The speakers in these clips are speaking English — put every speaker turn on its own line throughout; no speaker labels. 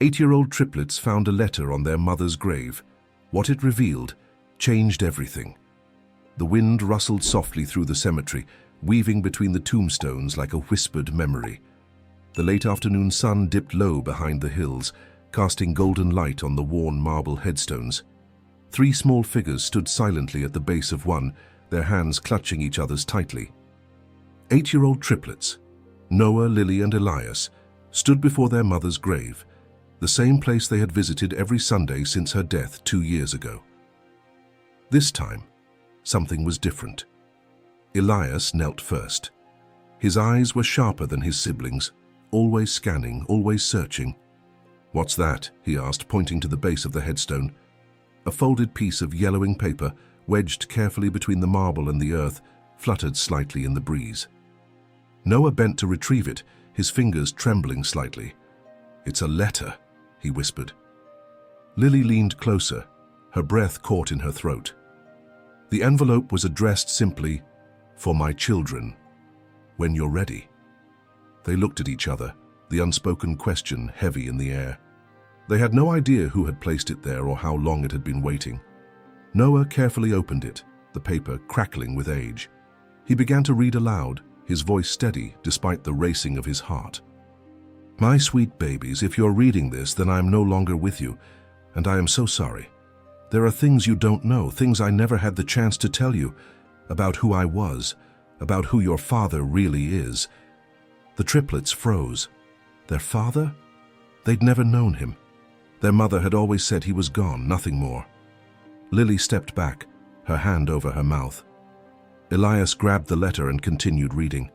8-year-old triplets found a letter on their mother's grave. What it revealed changed everything. The wind rustled softly through the cemetery, weaving between the tombstones like a whispered memory. The late afternoon sun dipped low behind the hills, casting golden light on the worn marble headstones. 3 small figures stood silently at the base of one, their hands clutching each other's tightly. 8-year-old triplets, Noah, Lily, and Elias, stood before their mother's grave, the same place they had visited every Sunday since her death 2 years ago. This time, something was different. Elias knelt first. His eyes were sharper than his siblings, always scanning, always searching. "What's that?" he asked, pointing to the base of the headstone. A folded piece of yellowing paper, wedged carefully between the marble and the earth, fluttered slightly in the breeze. Noah bent to retrieve it, his fingers trembling slightly. "It's a letter," he whispered. Lily leaned closer, her breath caught in her throat. The envelope was addressed simply, "For my children, when you're ready." They looked at each other, the unspoken question heavy in the air. They had no idea who had placed it there or how long it had been waiting. Noah carefully opened it, the paper crackling with age. He began to read aloud, his voice steady despite the racing of his heart. "My sweet babies, if you're reading this, then I am no longer with you, and I am so sorry. There are things you don't know, things I never had the chance to tell you, about who I was, about who your father really is." The triplets froze. Their father? They'd never known him. Their mother had always said he was gone, nothing more. Lily stepped back, her hand over her mouth. Elias grabbed the letter and continued reading.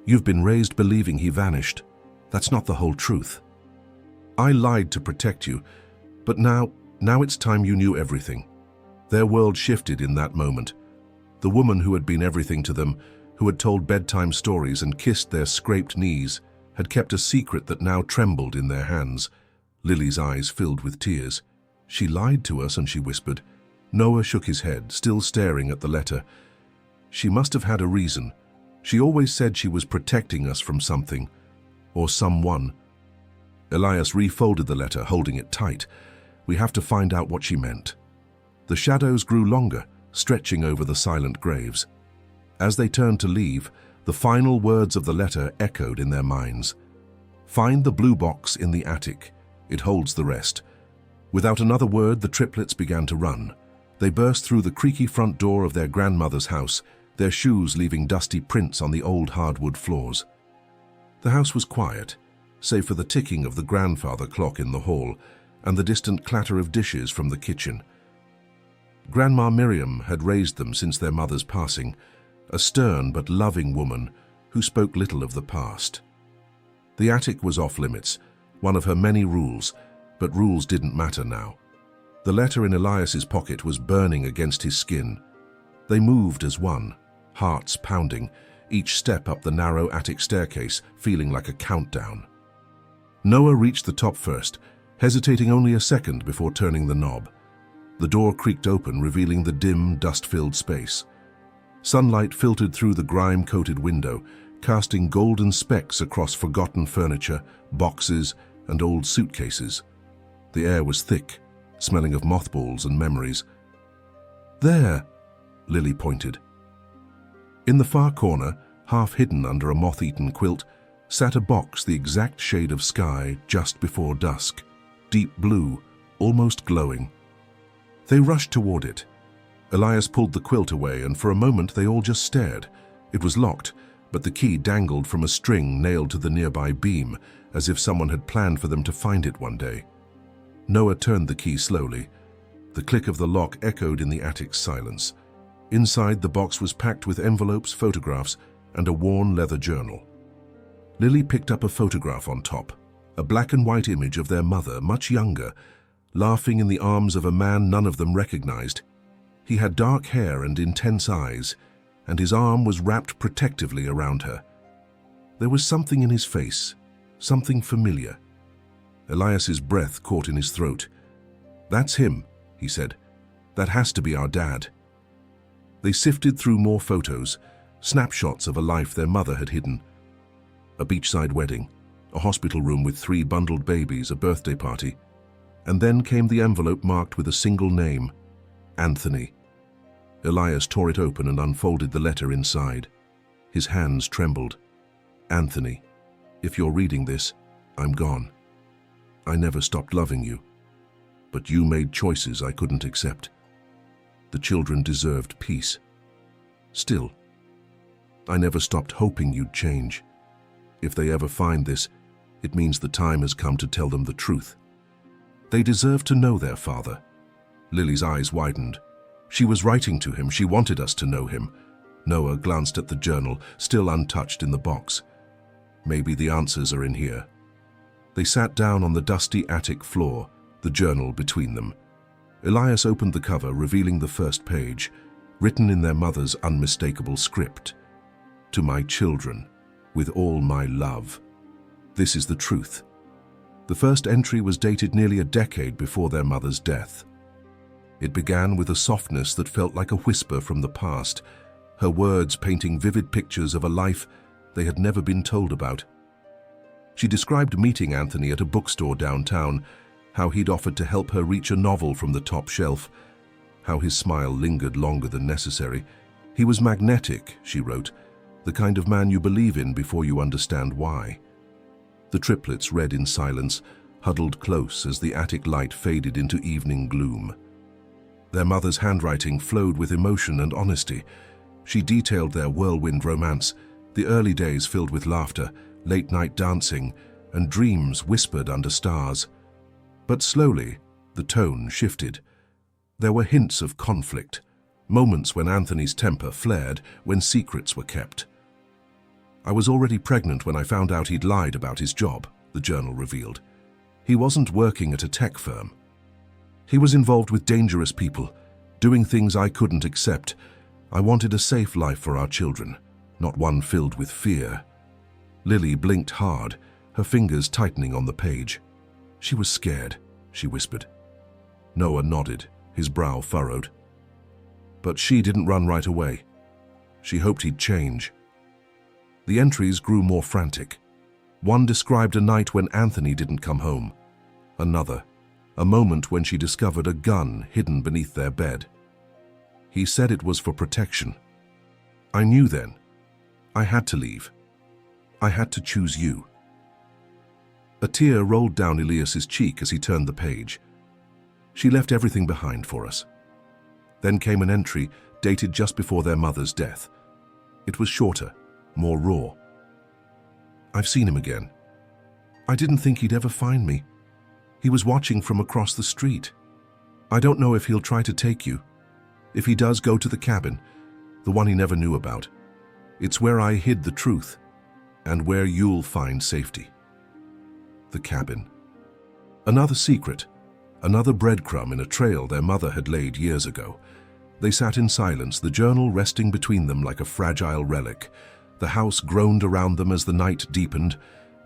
"You've been raised believing he vanished. That's not the whole truth. I lied to protect you, but now it's time you knew everything." Their world shifted in that moment. The woman who had been everything to them, who had told bedtime stories and kissed their scraped knees, had kept a secret that now trembled in their hands. Lily's eyes filled with tears. "She lied to us," and she whispered. Noah shook his head, still staring at the letter. "She must have had a reason. She always said she was protecting us from something, or someone." Elias refolded the letter, holding it tight. "We have to find out what she meant." The shadows grew longer, stretching over the silent graves. As they turned to leave, the final words of the letter echoed in their minds. "Find the blue box in the attic. It holds the rest." Without another word, the triplets began to run. They burst through the creaky front door of their grandmother's house, their shoes leaving dusty prints on the old hardwood floors. The house was quiet, save for the ticking of the grandfather clock in the hall and the distant clatter of dishes from the kitchen. Grandma Miriam had raised them since their mother's passing, a stern but loving woman who spoke little of the past. The attic was off limits, one of her many rules, but rules didn't matter now. The letter in Elias's pocket was burning against his skin. They moved as one, hearts pounding, each step up the narrow attic staircase feeling like a countdown. Noah reached the top first, hesitating only a second before turning the knob. The door creaked open, revealing the dim, dust-filled space. Sunlight filtered through the grime-coated window, casting golden specks across forgotten furniture, boxes, and old suitcases. The air was thick, smelling of mothballs and memories. "There," Lily pointed. In the far corner, half hidden under a moth-eaten quilt, sat a box the exact shade of sky just before dusk, deep blue, almost glowing. They rushed toward it. Elias pulled the quilt away, and for a moment they all just stared. It was locked, but the key dangled from a string nailed to the nearby beam, as if someone had planned for them to find it one day. Noah turned the key slowly. The click of the lock echoed in the attic's silence. Inside, the box was packed with envelopes, photographs, and a worn leather journal. Lily picked up a photograph on top, a black-and-white image of their mother, much younger, laughing in the arms of a man none of them recognized. He had dark hair and intense eyes, and his arm was wrapped protectively around her. There was something in his face, something familiar. Elias's breath caught in his throat. "That's him," he said. "That has to be our dad." They sifted through more photos, snapshots of a life their mother had hidden. A beachside wedding, a hospital room with 3 bundled babies, a birthday party. And then came the envelope marked with a single name, Anthony. Elias tore it open and unfolded the letter inside. His hands trembled. Anthony, if you're reading this, I'm gone. I never stopped loving you, but you made choices I couldn't accept. The children deserved peace. Still, I never stopped hoping you'd change. If they ever find this, it means the time has come to tell them the truth. They deserve to know their father. Lily's eyes widened. She was writing to him. She wanted us to know him. Noah glanced at the journal, still untouched in the box. Maybe the answers are in here. They sat down on the dusty attic floor, the journal between them. Elias opened the cover, revealing the first page, written in their mother's unmistakable script. To my children, with all my love. This is the truth. The first entry was dated nearly a decade before their mother's death. It began with a softness that felt like a whisper from the past, her words painting vivid pictures of a life they had never been told about. She described meeting Anthony at a bookstore downtown, how he'd offered to help her reach a novel from the top shelf, how his smile lingered longer than necessary. He was magnetic, she wrote, the kind of man you believe in before you understand why. The triplets read in silence, huddled close as the attic light faded into evening gloom. Their mother's handwriting flowed with emotion and honesty. She detailed their whirlwind romance, the early days filled with laughter, late-night dancing, and dreams whispered under stars. But slowly, the tone shifted. There were hints of conflict, moments when Anthony's temper flared, when secrets were kept. I was already pregnant when I found out he'd lied about his job, the journal revealed. He wasn't working at a tech firm. He was involved with dangerous people, doing things I couldn't accept. I wanted a safe life for our children, not one filled with fear. Lily blinked hard, her fingers tightening on the page. She was scared, she whispered. Noah nodded, his brow furrowed. But she didn't run right away. She hoped he'd change. The entries grew more frantic. One described a night when Anthony didn't come home. Another, a moment when she discovered a gun hidden beneath their bed. He said it was for protection. I knew then. I had to leave. I had to choose you. A tear rolled down Elias's cheek as he turned the page. She left everything behind for us. Then came an entry dated just before their mother's death. It was shorter, more raw. I've seen him again. I didn't think he'd ever find me. He was watching from across the street. I don't know if he'll try to take you. If he does, go to the cabin, the one he never knew about. It's where I hid the truth, and where you'll find safety. The cabin. Another secret, another breadcrumb in a trail their mother had laid years ago. They sat in silence, the journal resting between them like a fragile relic. The house groaned around them as the night deepened,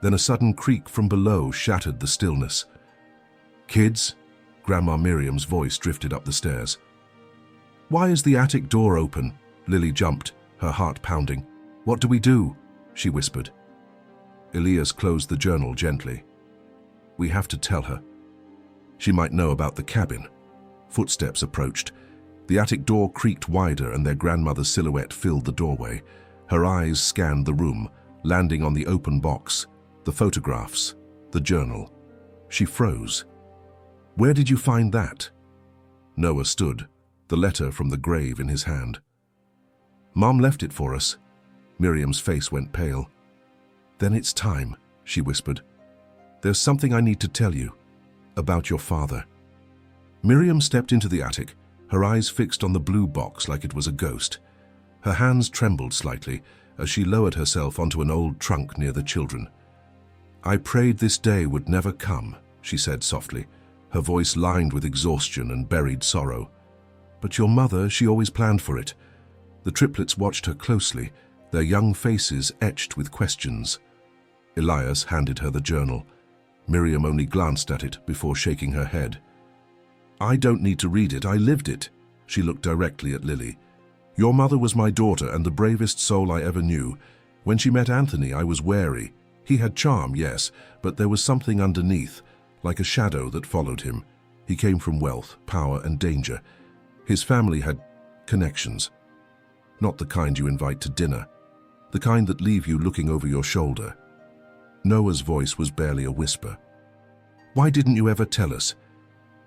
then a sudden creak from below shattered the stillness. Kids? Grandma Miriam's voice drifted up the stairs. Why is the attic door open? Lily jumped, her heart pounding. What do we do? She whispered. Elias closed the journal gently. We have to tell her. She might know about the cabin. Footsteps approached. The attic door creaked wider and their grandmother's silhouette filled the doorway. Her eyes scanned the room, landing on the open box, the photographs, the journal. She froze. Where did you find that? Noah stood, the letter from the grave in his hand. Mom left it for us. Miriam's face went pale. Then it's time, she whispered. There's something I need to tell you about your father. Miriam stepped into the attic, her eyes fixed on the blue box like it was a ghost. Her hands trembled slightly as she lowered herself onto an old trunk near the children. I prayed this day would never come, she said softly, her voice lined with exhaustion and buried sorrow. But your mother, she always planned for it. The triplets watched her closely, their young faces etched with questions. Elias handed her the journal. Miriam only glanced at it before shaking her head. I don't need to read it, I lived it. She looked directly at Lily. Your mother was my daughter and the bravest soul I ever knew. When she met Anthony, I was wary. He had charm, yes, but there was something underneath, like a shadow that followed him. He came from wealth, power, and danger. His family had connections. Not the kind you invite to dinner, the kind that leave you looking over your shoulder. Noah's voice was barely a whisper. "Why didn't you ever tell us?"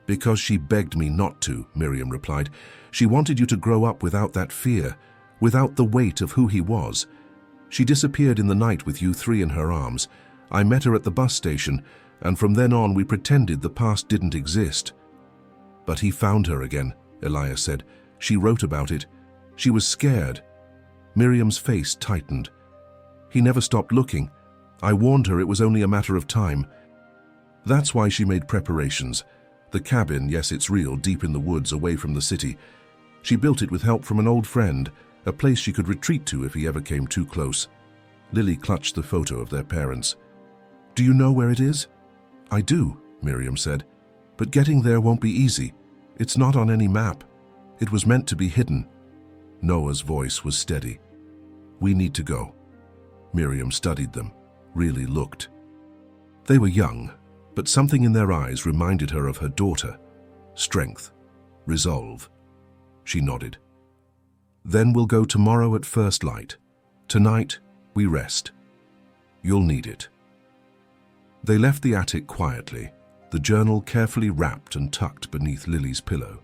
"Because she begged me not to," Miriam replied. "She wanted you to grow up without that fear, without the weight of who he was. She disappeared in the night with you three in her arms. I met her at the bus station, and from then on we pretended the past didn't exist." "But he found her again," Elias said. "She wrote about it. She was scared." Miriam's face tightened. "He never stopped looking. I warned her it was only a matter of time." That's why she made preparations. The cabin, yes, it's real, deep in the woods, away from the city. She built it with help from an old friend, a place she could retreat to if he ever came too close. Lily clutched the photo of their parents. "Do you know where it is?" "I do," Miriam said. "But getting there won't be easy. It's not on any map. It was meant to be hidden." Noah's voice was steady. "We need to go." Miriam studied them, really looked. They were young, but something in their eyes reminded her of her daughter. Strength, resolve. She nodded. "Then we'll go tomorrow at first light. Tonight, we rest. You'll need it." They left the attic quietly, the journal carefully wrapped and tucked beneath Lily's pillow.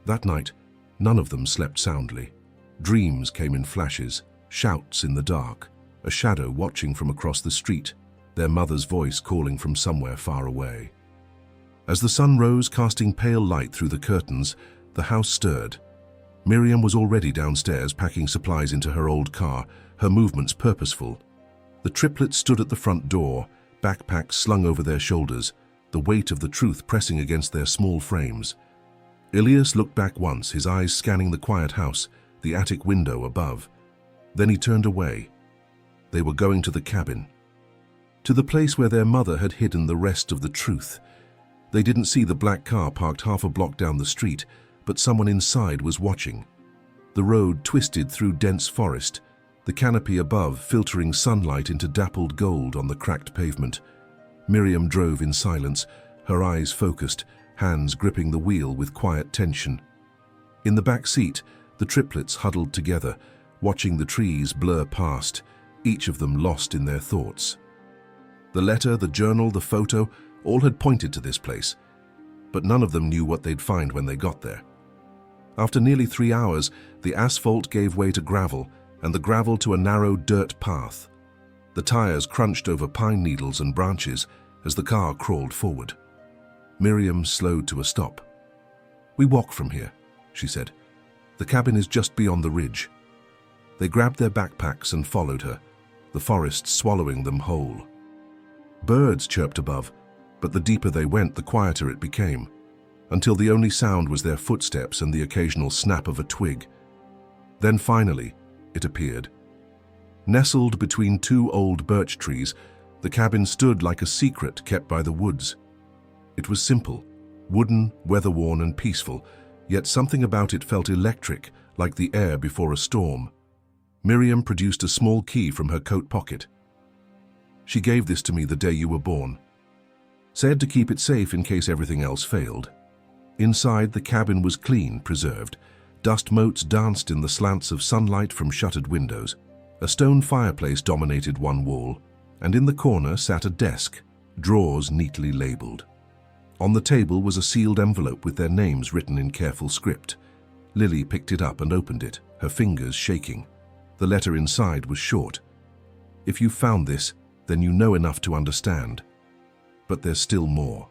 That night, none of them slept soundly. Dreams came in flashes, shouts in the dark, a shadow watching from across the street, their mother's voice calling from somewhere far away. As the sun rose, casting pale light through the curtains, the house stirred. Miriam was already downstairs, packing supplies into her old car, her movements purposeful. The triplets stood at the front door, backpacks slung over their shoulders, the weight of the truth pressing against their small frames. Elias looked back once, his eyes scanning the quiet house, the attic window above. Then he turned away. They were going to the cabin, to the place where their mother had hidden the rest of the truth. They didn't see the black car parked half a block down the street, but someone inside was watching. The road twisted through dense forest, the canopy above filtering sunlight into dappled gold on the cracked pavement. Miriam drove in silence, her eyes focused, hands gripping the wheel with quiet tension. In the back seat, the triplets huddled together, watching the trees blur past, each of them lost in their thoughts. The letter, the journal, the photo, all had pointed to this place, but none of them knew what they'd find when they got there. After nearly 3 hours, the asphalt gave way to gravel, and the gravel to a narrow dirt path. The tires crunched over pine needles and branches as the car crawled forward. Miriam slowed to a stop. "We walk from here," she said. "The cabin is just beyond the ridge." They grabbed their backpacks and followed her, the forest swallowing them whole. Birds chirped above, but the deeper they went, the quieter it became, until the only sound was their footsteps and the occasional snap of a twig. Then finally, it appeared. Nestled between 2 old birch trees, the cabin stood like a secret kept by the woods. It was simple, wooden, weather-worn and peaceful, yet something about it felt electric, like the air before a storm. Miriam produced a small key from her coat pocket. "She gave this to me the day you were born. Said to keep it safe in case everything else failed." Inside, the cabin was clean, preserved. Dust motes danced in the slants of sunlight from shuttered windows. A stone fireplace dominated one wall, and in the corner sat a desk, drawers neatly labeled. On the table was a sealed envelope with their names written in careful script. Lily picked it up and opened it, her fingers shaking. The letter inside was short. "If you found this, then you know enough to understand. But there's still more.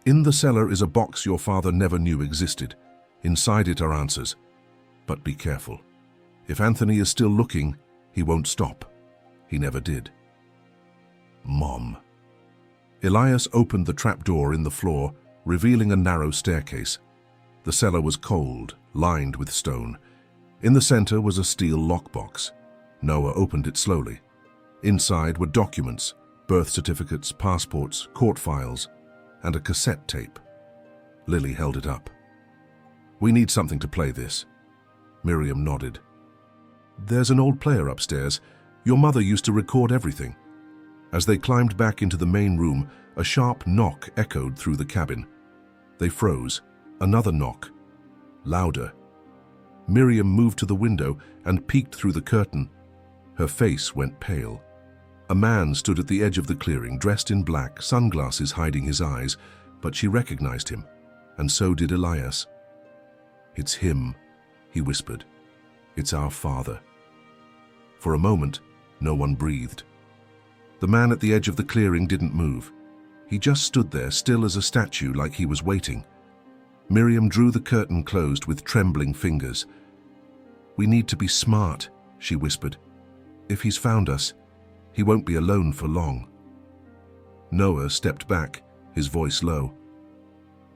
In the cellar is a box your father never knew existed. Inside it are answers. But be careful. If Anthony is still looking, he won't stop. He never did." Mom. Elias opened the trapdoor in the floor, revealing a narrow staircase. The cellar was cold, lined with stone. In the center was a steel lockbox. Noah opened it slowly. Inside were documents, birth certificates, passports, court files, and a cassette tape. Lily held it up. "We need something to play this." Miriam nodded. "There's an old player upstairs. Your mother used to record everything." As they climbed back into the main room, a sharp knock echoed through the cabin. They froze. Another knock. Louder. Miriam moved to the window and peeked through the curtain. Her face went pale. A man stood at the edge of the clearing, dressed in black, sunglasses hiding his eyes, but she recognized him, and so did Elias. "It's him," he whispered. "It's our father." For a moment, no one breathed. The man at the edge of the clearing didn't move. He just stood there, still as a statue, like he was waiting. Miriam drew the curtain closed with trembling fingers. "We need to be smart," she whispered. "If he's found us, he won't be alone for long." Noah stepped back, his voice low.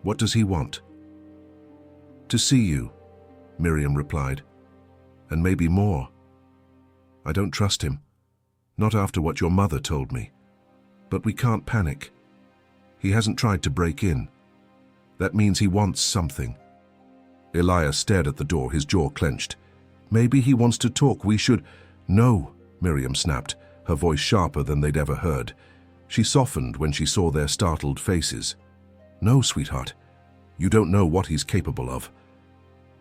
"What does he want?" "To see you," Miriam replied. "And maybe more. I don't trust him. Not after what your mother told me. But we can't panic. He hasn't tried to break in. That means he wants something." Elias stared at the door, his jaw clenched. "Maybe he wants to talk. We should—" "No," Miriam snapped, her voice sharper than they'd ever heard. She softened when she saw their startled faces. "No, sweetheart. You don't know what he's capable of."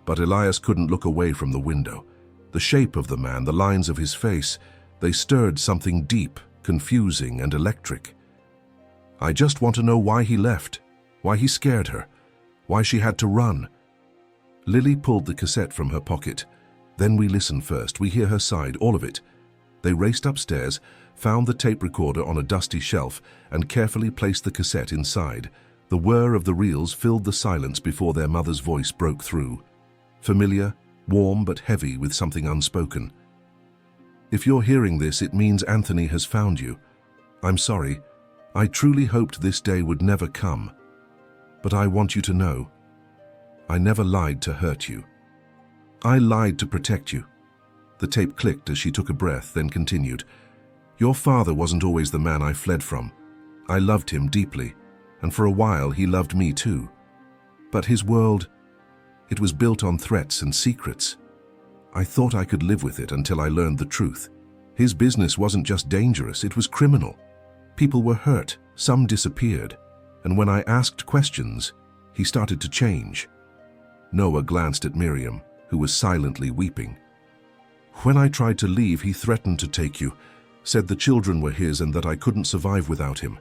But Elias couldn't look away from the window. The shape of the man, the lines of his face, they stirred something deep, confusing and electric. "I just want to know why he left, why he scared her, why she had to run." Lily pulled the cassette from her pocket. "Then we listen first. We hear her side, all of it." They raced upstairs, found the tape recorder on a dusty shelf, and carefully placed the cassette inside. The whir of the reels filled the silence before their mother's voice broke through. Familiar, warm but heavy with something unspoken. "If you're hearing this, it means Anthony has found you. I'm sorry. I truly hoped this day would never come. But I want you to know, I never lied to hurt you. I lied to protect you." The tape clicked as she took a breath, then continued. "Your father wasn't always the man I fled from. I loved him deeply, and for a while he loved me too. But his world, it was built on threats and secrets. I thought I could live with it until I learned the truth. His business wasn't just dangerous, it was criminal. People were hurt, some disappeared, and when I asked questions, he started to change." Noah glanced at Miriam, who was silently weeping. "When I tried to leave, he threatened to take you, said the children were his and that I couldn't survive without him.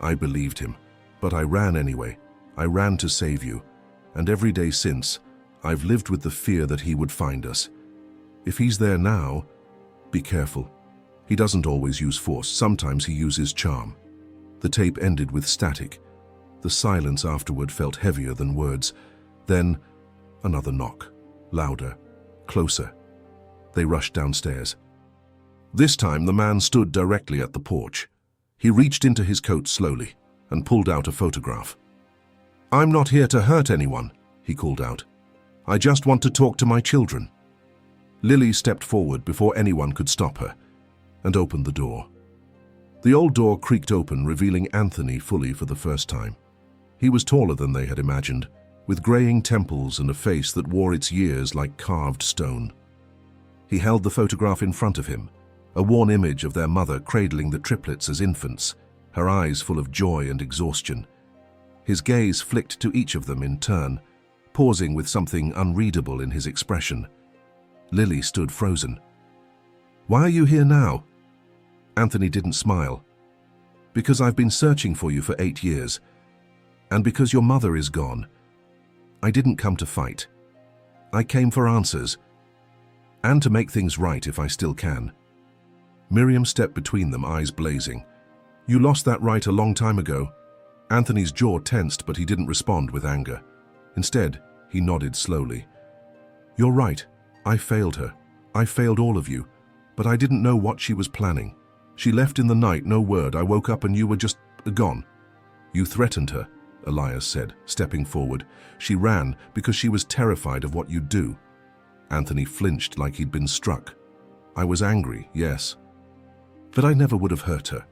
I believed him, but I ran anyway. I ran to save you, and every day since, I've lived with the fear that he would find us. If he's there now, be careful. He doesn't always use force, sometimes he uses charm." The tape ended with static. The silence afterward felt heavier than words. Then, another knock, louder, closer. They rushed downstairs. This time the man stood directly at the porch. He reached into his coat slowly and pulled out a photograph. "I'm not here to hurt anyone," he called out. "I just want to talk to my children." Lily stepped forward before anyone could stop her and opened the door. The old door creaked open, revealing Anthony fully for the first time. He was taller than they had imagined, with graying temples and a face that wore its years like carved stone. He held the photograph in front of him, a worn image of their mother cradling the triplets as infants, her eyes full of joy and exhaustion. His gaze flicked to each of them in turn, pausing with something unreadable in his expression. Lily stood frozen. "Why are you here now?" Anthony didn't smile. "Because I've been searching for you for 8 years, and because your mother is gone. I didn't come to fight. I came for answers, and to make things right if I still can." Miriam stepped between them, eyes blazing. "You lost that right a long time ago." Anthony's jaw tensed, but he didn't respond with anger. Instead, he nodded slowly. "You're right. I failed her. I failed all of you. But I didn't know what she was planning. She left in the night, no word. I woke up and you were just gone." "You threatened her," Elias said, stepping forward. "She ran because she was terrified of what you'd do." Anthony flinched like he'd been struck. "I was angry, yes. But I never would have hurt her.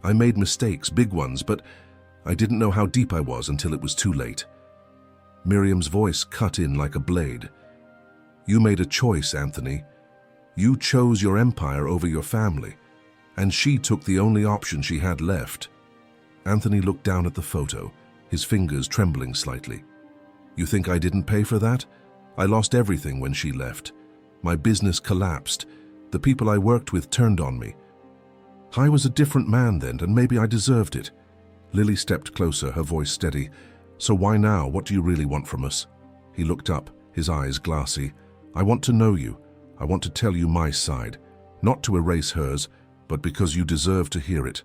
I made mistakes, big ones, but I didn't know how deep I was until it was too late." Miriam's voice cut in like a blade. "You made a choice, Anthony. You chose your empire over your family. And she took the only option she had left. Anthony looked down at the photo, his fingers trembling slightly. You think I didn't pay for that? I lost everything when she left. My business collapsed. The people I worked with turned on me. I was a different man then, and maybe I deserved it. Lily stepped closer, her voice steady. So why now? What do you really want from us? He looked up, his eyes glassy. I want to know you. I want to tell you my side. Not to erase hers, but because you deserve to hear it.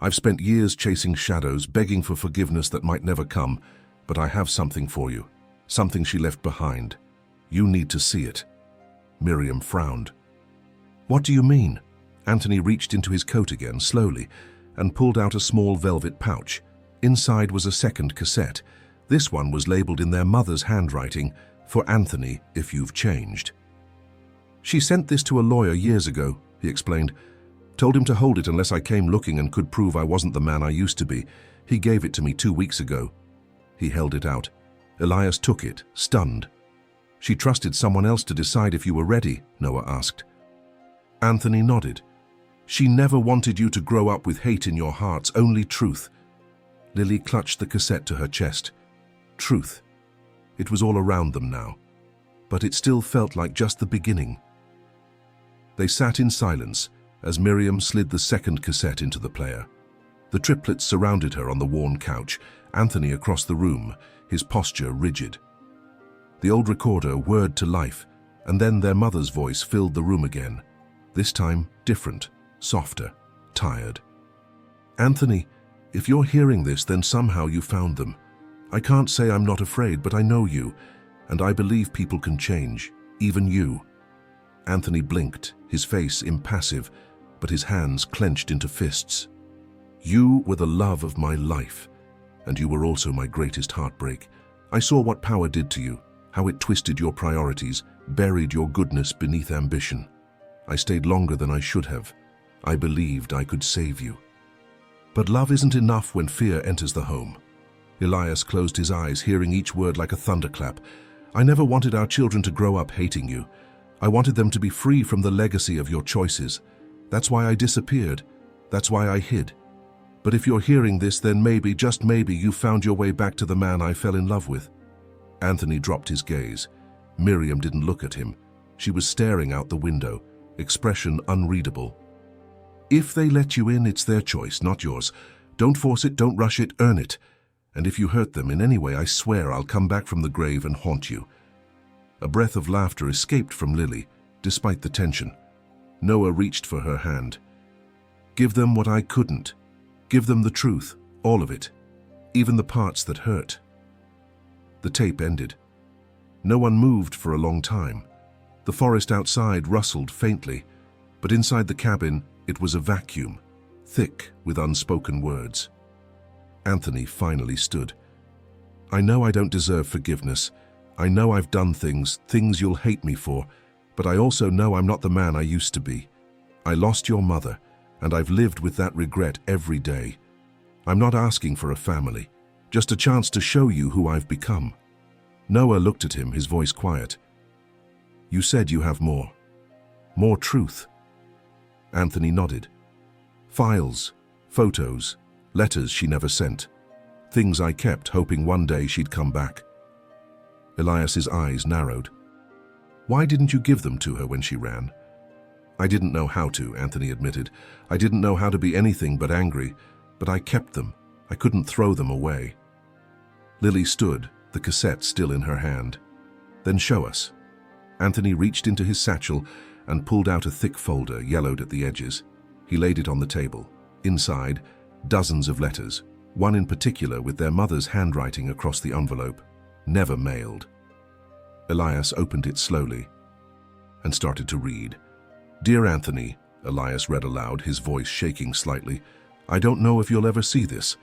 I've spent years chasing shadows, begging for forgiveness that might never come, but I have something for you. Something she left behind. You need to see it. Miriam frowned. What do you mean? Anthony reached into his coat again, slowly, and pulled out a small velvet pouch. Inside was a second cassette. This one was labeled in their mother's handwriting, "For Anthony, if you've changed." She sent this to a lawyer years ago, he explained. Told him to hold it unless I came looking and could prove I wasn't the man I used to be. He gave it to me 2 weeks ago. He held it out. Elias took it, stunned. She trusted someone else to decide if you were ready, Noah asked. Anthony nodded. She never wanted you to grow up with hate in your hearts, only truth. Lily clutched the cassette to her chest. Truth. It was all around them now. But it still felt like just the beginning. They sat in silence as Miriam slid the second cassette into the player. The triplets surrounded her on the worn couch, Anthony across the room, his posture rigid. The old recorder whirred to life, and then their mother's voice filled the room again. This time, different, softer, tired. Anthony, if you're hearing this, then somehow you found them. I can't say I'm not afraid, but I know you, and I believe people can change, even you. Anthony blinked, his face impassive, but his hands clenched into fists. You were the love of my life, and you were also my greatest heartbreak. I saw what power did to you, how it twisted your priorities, buried your goodness beneath ambition. I stayed longer than I should have. I believed I could save you. But love isn't enough when fear enters the home. Elias closed his eyes, hearing each word like a thunderclap. I never wanted our children to grow up hating you. I wanted them to be free from the legacy of your choices. That's why I disappeared. That's why I hid. But if you're hearing this, then maybe, just maybe, you found your way back to the man I fell in love with. Anthony dropped his gaze. Miriam didn't look at him. She was staring out the window, expression unreadable. If they let you in, it's their choice, not yours. Don't force it, don't rush it, earn it. And if you hurt them in any way, I swear I'll come back from the grave and haunt you. A breath of laughter escaped from Lily, despite the tension. Noah reached for her hand. Give them what I couldn't. Give them the truth, all of it, even the parts that hurt. The tape ended. No one moved for a long time. The forest outside rustled faintly, but inside the cabin it was a vacuum, thick with unspoken words. Anthony finally stood. I know I don't deserve forgiveness. I know I've done things you'll hate me for, but I also know I'm not the man I used to be. I lost your mother, and I've lived with that regret every day. I'm not asking for a family, just a chance to show you who I've become. Noah looked at him, his voice quiet. You said you have more. More truth. Anthony nodded. Files, photos, letters she never sent. Things I kept, hoping one day she'd come back. Elias's eyes narrowed. Why didn't you give them to her when she ran? I didn't know how to, Anthony admitted. I didn't know how to be anything but angry, but I kept them. I couldn't throw them away. Lily stood, the cassette still in her hand. Then show us. Anthony reached into his satchel and pulled out a thick folder, yellowed at the edges. He laid it on the table. Inside, dozens of letters, one in particular with their mother's handwriting across the envelope, never mailed. Elias opened it slowly and started to read. Dear Anthony, Elias read aloud, his voice shaking slightly. I don't know if you'll ever see this.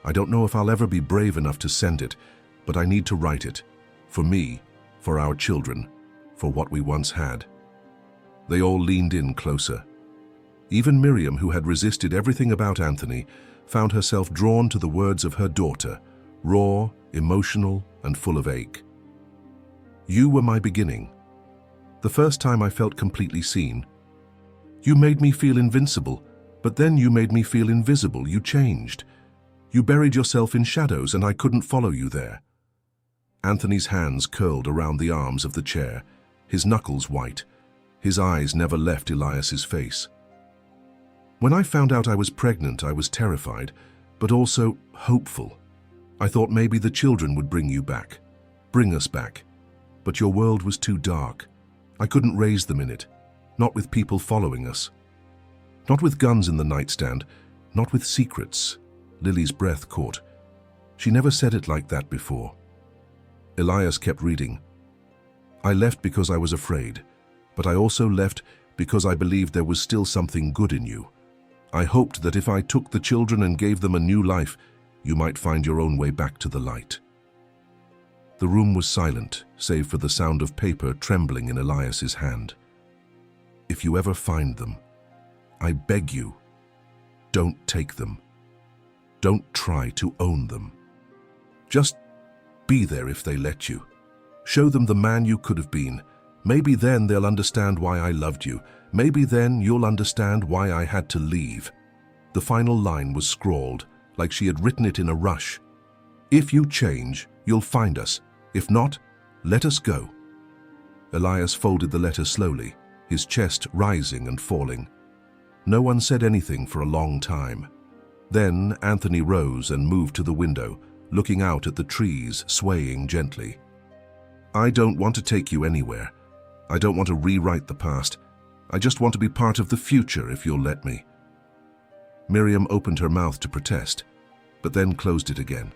I don't know if I'll ever be brave enough to send it, but I need to write it. For me, for our children, for what we once had. They all leaned in closer. Even Miriam, who had resisted everything about Anthony, found herself drawn to the words of her daughter, raw, emotional, and full of ache. You were my beginning. The first time I felt completely seen. You made me feel invincible, But then you made me feel invisible. You changed. You buried yourself in shadows and I couldn't follow you there." Anthony's hands curled around the arms of the chair, his knuckles white. His eyes never left Elias's face. "When I found out I was pregnant, I was terrified, but also hopeful. I thought maybe the children would bring you back, bring us back. But your world was too dark. I couldn't raise them in it, not with people following us. Not with guns in the nightstand, not with secrets." Lily's breath caught. She never said it like that before. Elias kept reading. "I left because I was afraid, but I also left because I believed there was still something good in you. I hoped that if I took the children and gave them a new life, you might find your own way back to the light." The room was silent, save for the sound of paper trembling in Elias's hand. "If you ever find them, I beg you, don't take them. Don't try to own them. Just be there if they let you. Show them the man you could have been. Maybe then they'll understand why I loved you. Maybe then you'll understand why I had to leave." The final line was scrawled, like she had written it in a rush. "If you change, you'll find us. If not, let us go." Elias folded the letter slowly, his chest rising and falling. No one said anything for a long time. Then Anthony rose and moved to the window, looking out at the trees swaying gently. "I don't want to take you anywhere. I don't want to rewrite the past. I just want to be part of the future if you'll let me." Miriam opened her mouth to protest, but then closed it again.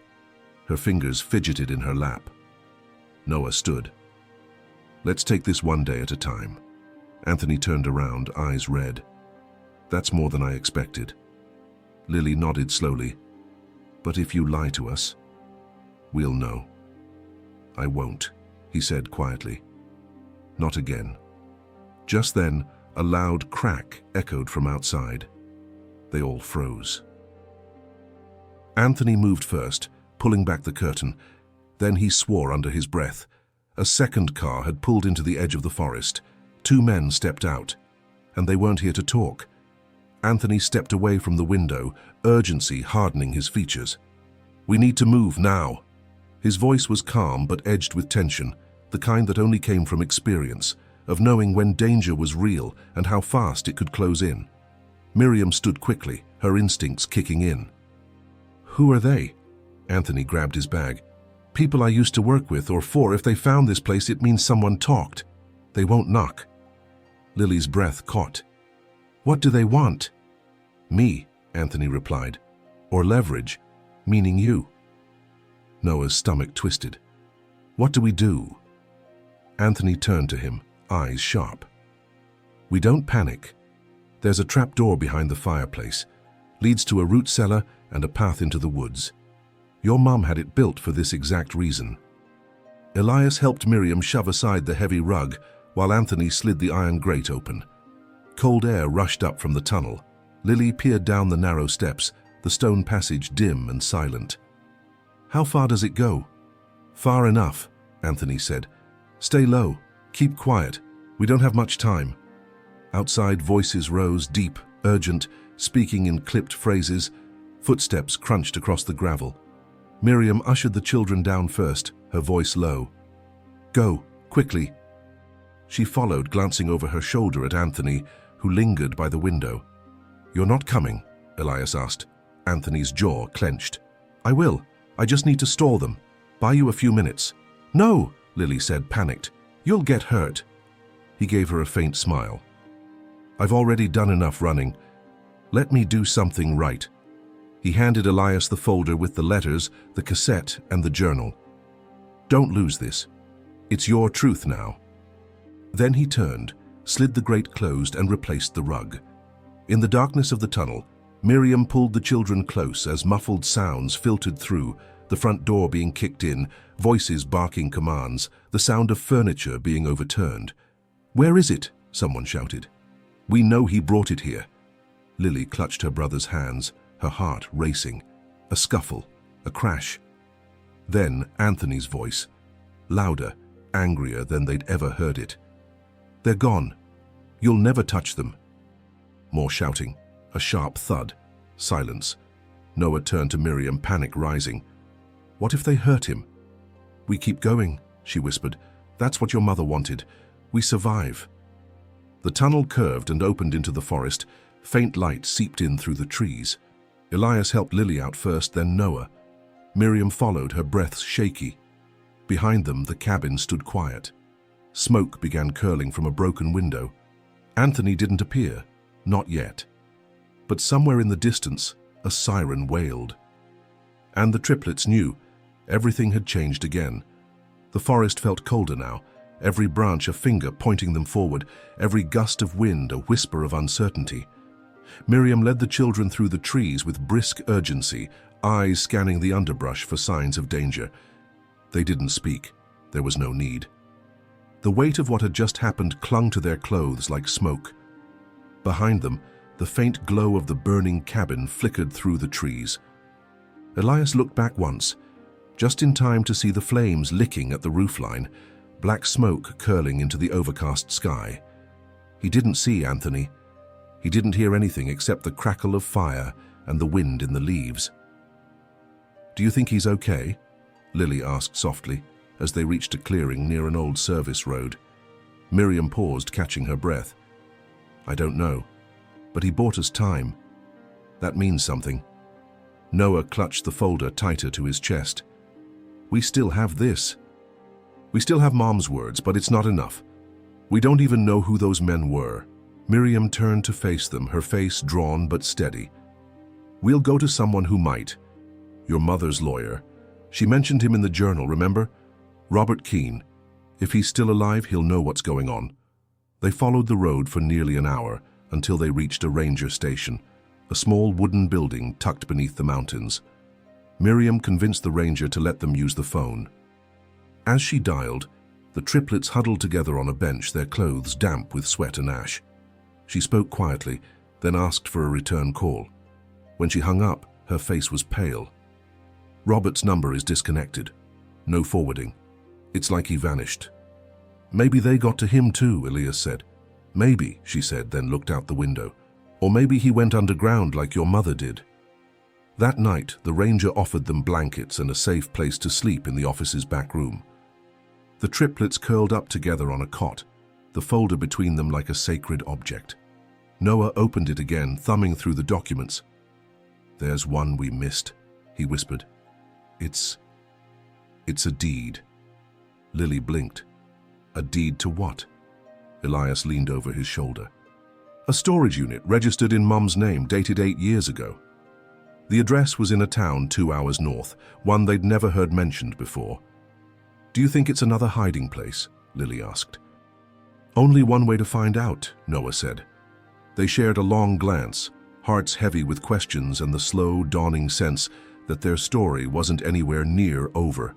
Her fingers fidgeted in her lap. Noah stood. "Let's take this one day at a time." Anthony turned around, eyes red. "That's more than I expected." Lily nodded slowly. "But if you lie to us, we'll know." "I won't," he said quietly. "Not again." Just then, a loud crack echoed from outside. They all froze. Anthony moved first, pulling back the curtain. Then he swore under his breath. A second car had pulled into the edge of the forest. 2 men stepped out, and they weren't here to talk. Anthony stepped away from the window, urgency hardening his features. "We need to move now." His voice was calm but edged with tension, the kind that only came from experience, of knowing when danger was real and how fast it could close in. Miriam stood quickly, her instincts kicking in. "Who are they?" Anthony grabbed his bag. "People I used to work with or for. If they found this place, it means someone talked. They won't knock." Lily's breath caught. "What do they want?" "Me," Anthony replied. "Or leverage, meaning you." Noah's stomach twisted. "What do we do?" Anthony turned to him, eyes sharp. "We don't panic. There's a trapdoor behind the fireplace. Leads to a root cellar and a path into the woods. Your mum had it built for this exact reason." Elias helped Miriam shove aside the heavy rug while Anthony slid the iron grate open. Cold air rushed up from the tunnel. Lily peered down the narrow steps, the stone passage dim and silent. "How far does it go?" "Far enough," Anthony said. "Stay low. Keep quiet. We don't have much time." Outside, voices rose, deep, urgent, speaking in clipped phrases. Footsteps crunched across the gravel. Miriam ushered the children down first, her voice low. "Go, quickly." She followed, glancing over her shoulder at Anthony, who lingered by the window. "You're not coming?" Elias asked. Anthony's jaw clenched. "I will. I just need to stall them. Buy you a few minutes." "No," Lily said, panicked. "You'll get hurt." He gave her a faint smile. "I've already done enough running. Let me do something right." He handed Elias the folder with the letters, the cassette, and the journal. "Don't lose this. It's your truth now." Then he turned, slid the grate closed, and replaced the rug. In the darkness of the tunnel, Miriam pulled the children close as muffled sounds filtered through, the front door being kicked in, voices barking commands, the sound of furniture being overturned. "Where is it?" someone shouted. "We know he brought it here." Lily clutched her brother's hands, her heart racing. A scuffle, a crash. Then Anthony's voice, louder, angrier than they'd ever heard it. "They're gone. You'll never touch them." More shouting. A sharp thud. Silence. Noah turned to Miriam, panic rising. What if they hurt him? We keep going, she whispered. That's what your mother wanted. We survive. The tunnel curved and opened into the forest. Faint light seeped in through the trees. Elias helped Lily out first, then Noah. Miriam followed, her breath shaky. Behind them, the cabin stood quiet. Smoke began curling from a broken window. Anthony didn't appear, not yet. But somewhere in the distance, a siren wailed. And the triplets knew everything had changed again. The forest felt colder now, every branch a finger pointing them forward, every gust of wind a whisper of uncertainty. Miriam led the children through the trees with brisk urgency, eyes scanning the underbrush for signs of danger. They didn't speak. There was no need. The weight of what had just happened clung to their clothes like smoke. Behind them, the faint glow of the burning cabin flickered through the trees. Elias looked back once, just in time to see the flames licking at the roofline, black smoke curling into the overcast sky. He didn't see Anthony. He didn't hear anything except the crackle of fire and the wind in the leaves. "Do you think he's okay?" Lily asked softly, as they reached a clearing near an old service road. Miriam paused, catching her breath. "I don't know, but he bought us time. That means something." Noah clutched the folder tighter to his chest. "We still have this. We still have Mom's words, but it's not enough. We don't even know who those men were." Miriam turned to face them, her face drawn but steady. "We'll go to someone who might. Your mother's lawyer. She mentioned him in the journal, remember? Robert Keene. If he's still alive, he'll know what's going on." They followed the road for nearly an hour until they reached a ranger station, a small wooden building tucked beneath the mountains. Miriam convinced the ranger to let them use the phone. As she dialed, the triplets huddled together on a bench, their clothes damp with sweat and ash. She spoke quietly, then asked for a return call. When she hung up, her face was pale. "Robert's number is disconnected. No forwarding. It's like he vanished." "Maybe they got to him too," Elias said. "Maybe," she said, then looked out the window. "Or maybe he went underground like your mother did." That night, the ranger offered them blankets and a safe place to sleep in the office's back room. The triplets curled up together on a cot, the folder between them like a sacred object. Noah opened it again, thumbing through the documents. "There's one we missed," he whispered. It's a deed." Lily blinked. "A deed to what?" Elias leaned over his shoulder. "A storage unit registered in Mum's name, dated 8 years ago. The address was in a town 2 hours north, one they'd never heard mentioned before." "Do you think it's another hiding place?" Lily asked. "Only one way to find out," Noah said. They shared a long glance, hearts heavy with questions and the slow, dawning sense that their story wasn't anywhere near over.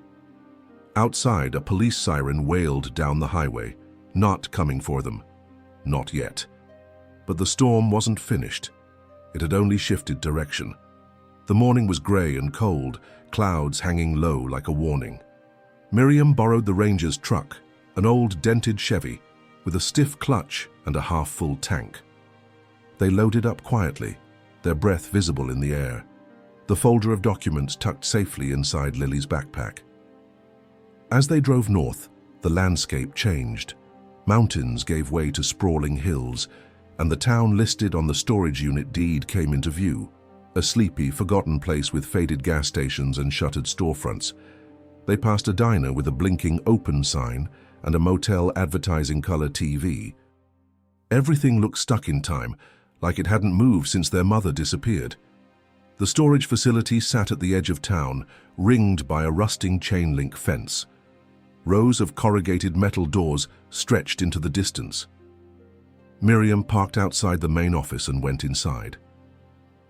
Outside, a police siren wailed down the highway, not coming for them. Not yet. But the storm wasn't finished. It had only shifted direction. The morning was gray and cold, clouds hanging low like a warning. Miriam borrowed the ranger's truck, an old dented Chevy, with a stiff clutch and a half-full tank. They loaded up quietly, their breath visible in the air, the folder of documents tucked safely inside Lily's backpack. As they drove north, the landscape changed. Mountains gave way to sprawling hills, and the town listed on the storage unit deed came into view, a sleepy, forgotten place with faded gas stations and shuttered storefronts. They passed a diner with a blinking open sign and a motel advertising color TV. Everything looked stuck in time, like it hadn't moved since their mother disappeared. The storage facility sat at the edge of town, ringed by a rusting chain-link fence. Rows of corrugated metal doors stretched into the distance. Miriam parked outside the main office and went inside.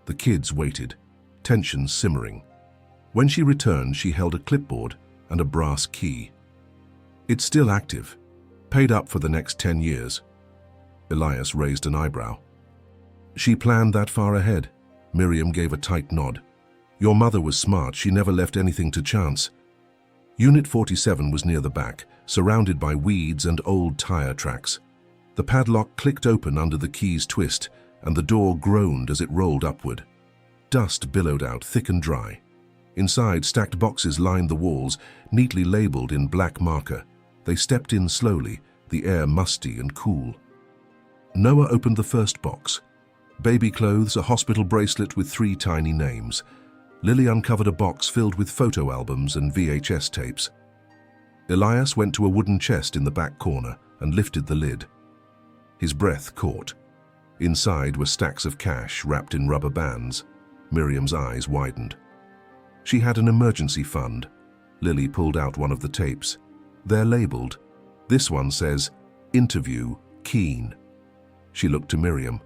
The kids waited, tension simmering. When she returned, she held a clipboard and a brass key. "It's still active. Paid up for the next 10 years. Elias raised an eyebrow. "She planned that far ahead." Miriam gave a tight nod. "Your mother was smart. She never left anything to chance." Unit 47 was near the back, surrounded by weeds and old tire tracks. The padlock clicked open under the key's twist, and the door groaned as it rolled upward. Dust billowed out, thick and dry. Inside, stacked boxes lined the walls, neatly labeled in black marker. They stepped in slowly, the air musty and cool. Noah opened the first box. Baby clothes, a hospital bracelet with 3 tiny names. Lily uncovered a box filled with photo albums and VHS tapes. Elias went to a wooden chest in the back corner and lifted the lid. His breath caught. Inside were stacks of cash wrapped in rubber bands. Miriam's eyes widened. She had an emergency fund. Lily pulled out one of the tapes. They're labeled. This one says, "Interview, Keen." She looked to Miriam.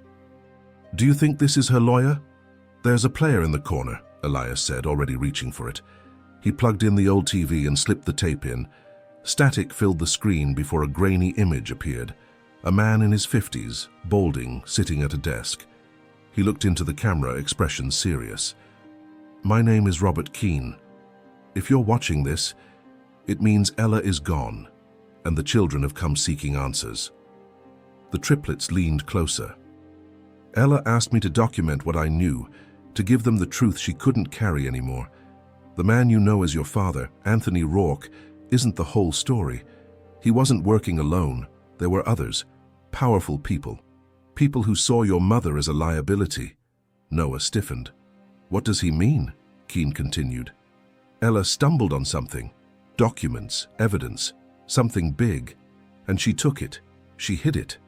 "Do you think this is her lawyer?" "There's a player in the corner," Elias said, already reaching for it. He plugged in the old TV and slipped the tape in. Static filled the screen before a grainy image appeared. A man in his 50s, balding, sitting at a desk. He looked into the camera, expression serious. "My name is Robert Keene. If you're watching this, it means Ella is gone, and the children have come seeking answers." The triplets leaned closer. "Ella asked me to document what I knew, to give them the truth she couldn't carry anymore. The man you know as your father, Anthony Rourke, isn't the whole story. He wasn't working alone. There were others, powerful people. People who saw your mother as a liability." Noah stiffened. "What does he mean?" Keene continued. "Ella stumbled on something. Documents, evidence, something big. And she took it. She hid it.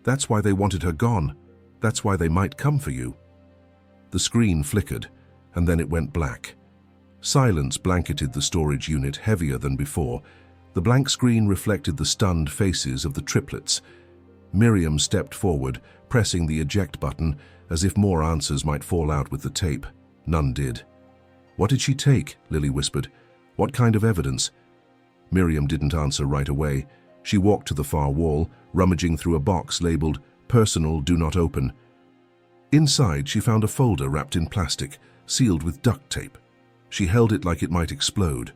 That's why they wanted her gone. That's why they might come for you." The screen flickered, and then it went black. Silence blanketed the storage unit, heavier than before. The blank screen reflected the stunned faces of the triplets. Miriam stepped forward, pressing the eject button, as if more answers might fall out with the tape. None did. "What did she take?" Lily whispered. "What kind of evidence?" Miriam didn't answer right away. She walked to the far wall, rummaging through a box labeled, "Personal, do not open." Inside, she found a folder wrapped in plastic, sealed with duct tape. She held it like it might explode.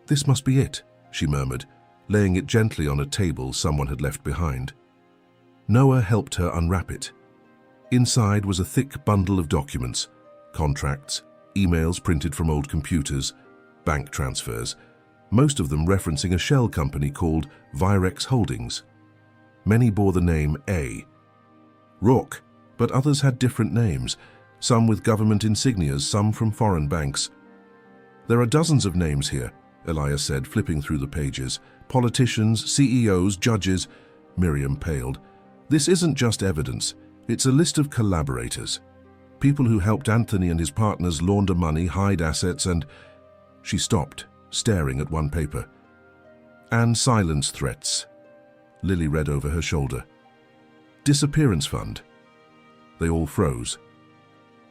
"This must be it," she murmured, laying it gently on a table someone had left behind. Noah helped her unwrap it. Inside was a thick bundle of documents, contracts, emails printed from old computers, bank transfers, most of them referencing a shell company called Virex Holdings. Many bore the name A. Rourke, but others had different names, some with government insignias, some from foreign banks. "There are dozens of names here," Elias said, flipping through the pages. "Politicians, CEOs, judges." Miriam paled. "This isn't just evidence. It's a list of collaborators. People who helped Anthony and his partners launder money, hide assets, and—" She stopped, staring at one paper. "And silence threats." Lily read over her shoulder. "Disappearance fund." They all froze.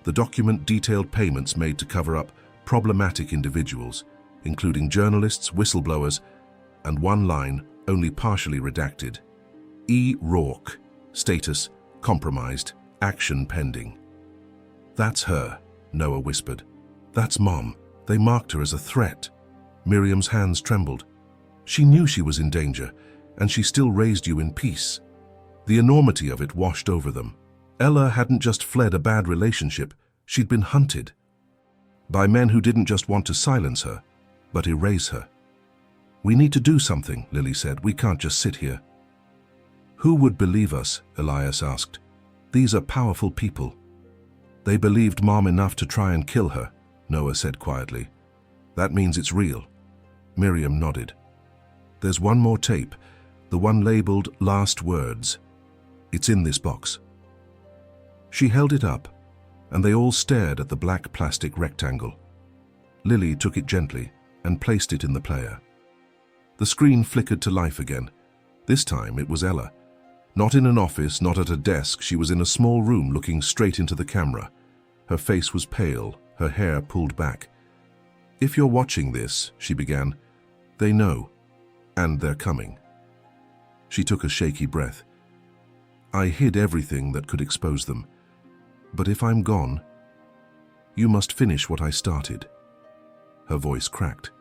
The document detailed payments made to cover up problematic individuals, including journalists, whistleblowers, and one line, only partially redacted. E. Rourke. Status, compromised. Action pending. "That's her," Noah whispered. "That's Mom. They marked her as a threat." Miriam's hands trembled. "She knew she was in danger, and she still raised you in peace." The enormity of it washed over them. Ella hadn't just fled a bad relationship, she'd been hunted. By men who didn't just want to silence her, but erase her. "We need to do something," Lily said. "We can't just sit here." "Who would believe us?" Elias asked. "These are powerful people." "They believed Mom enough to try and kill her," Noah said quietly. "That means it's real." Miriam nodded. "There's one more tape, the one labeled Last Words. It's in this box." She held it up, and they all stared at the black plastic rectangle. Lily took it gently and placed it in the player. The screen flickered to life again. This time it was Ella. Not in an office, not at a desk, she was in a small room looking straight into the camera. Her face was pale, her hair pulled back. "If you're watching this," she began, "they know, and they're coming." She took a shaky breath. "I hid everything that could expose them. But if I'm gone, you must finish what I started." Her voice cracked.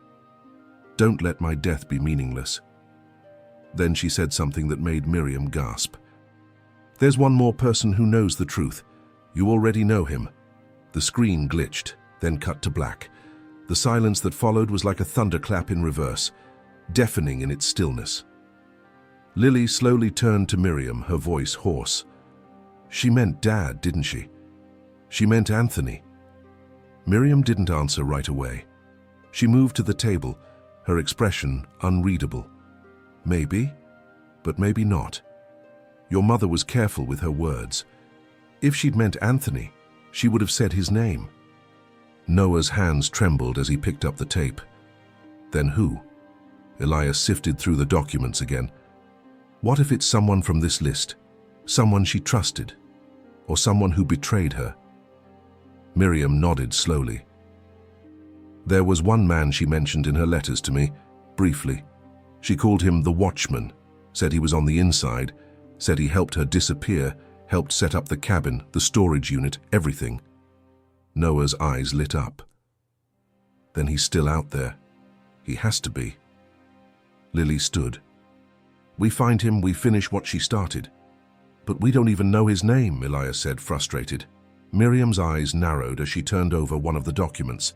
"Don't let my death be meaningless." Then she said something that made Miriam gasp. There's one more person who knows the truth. You already know him. The screen glitched, then cut to black. The silence that followed was like a thunderclap in reverse, deafening in its stillness. Lily slowly turned to Miriam, her voice hoarse. She meant Dad, didn't she? She meant Anthony. Miriam didn't answer right away. She moved to the table, her expression unreadable. Maybe, but maybe not. Your mother was careful with her words. If she'd meant Anthony, she would have said his name. Noah's hands trembled as he picked up the tape. Then who? Elias sifted through the documents again. What if it's someone from this list? Someone she trusted? Or someone who betrayed her? Miriam nodded slowly. There was one man she mentioned in her letters to me, briefly. She called him the Watchman, said he was on the inside, said he helped her disappear, helped set up the cabin, the storage unit, everything. Noah's eyes lit up. Then he's still out there. He has to be. Lily stood. We find him, we finish what she started. But we don't even know his name, Elias said, frustrated. Miriam's eyes narrowed as she turned over one of the documents.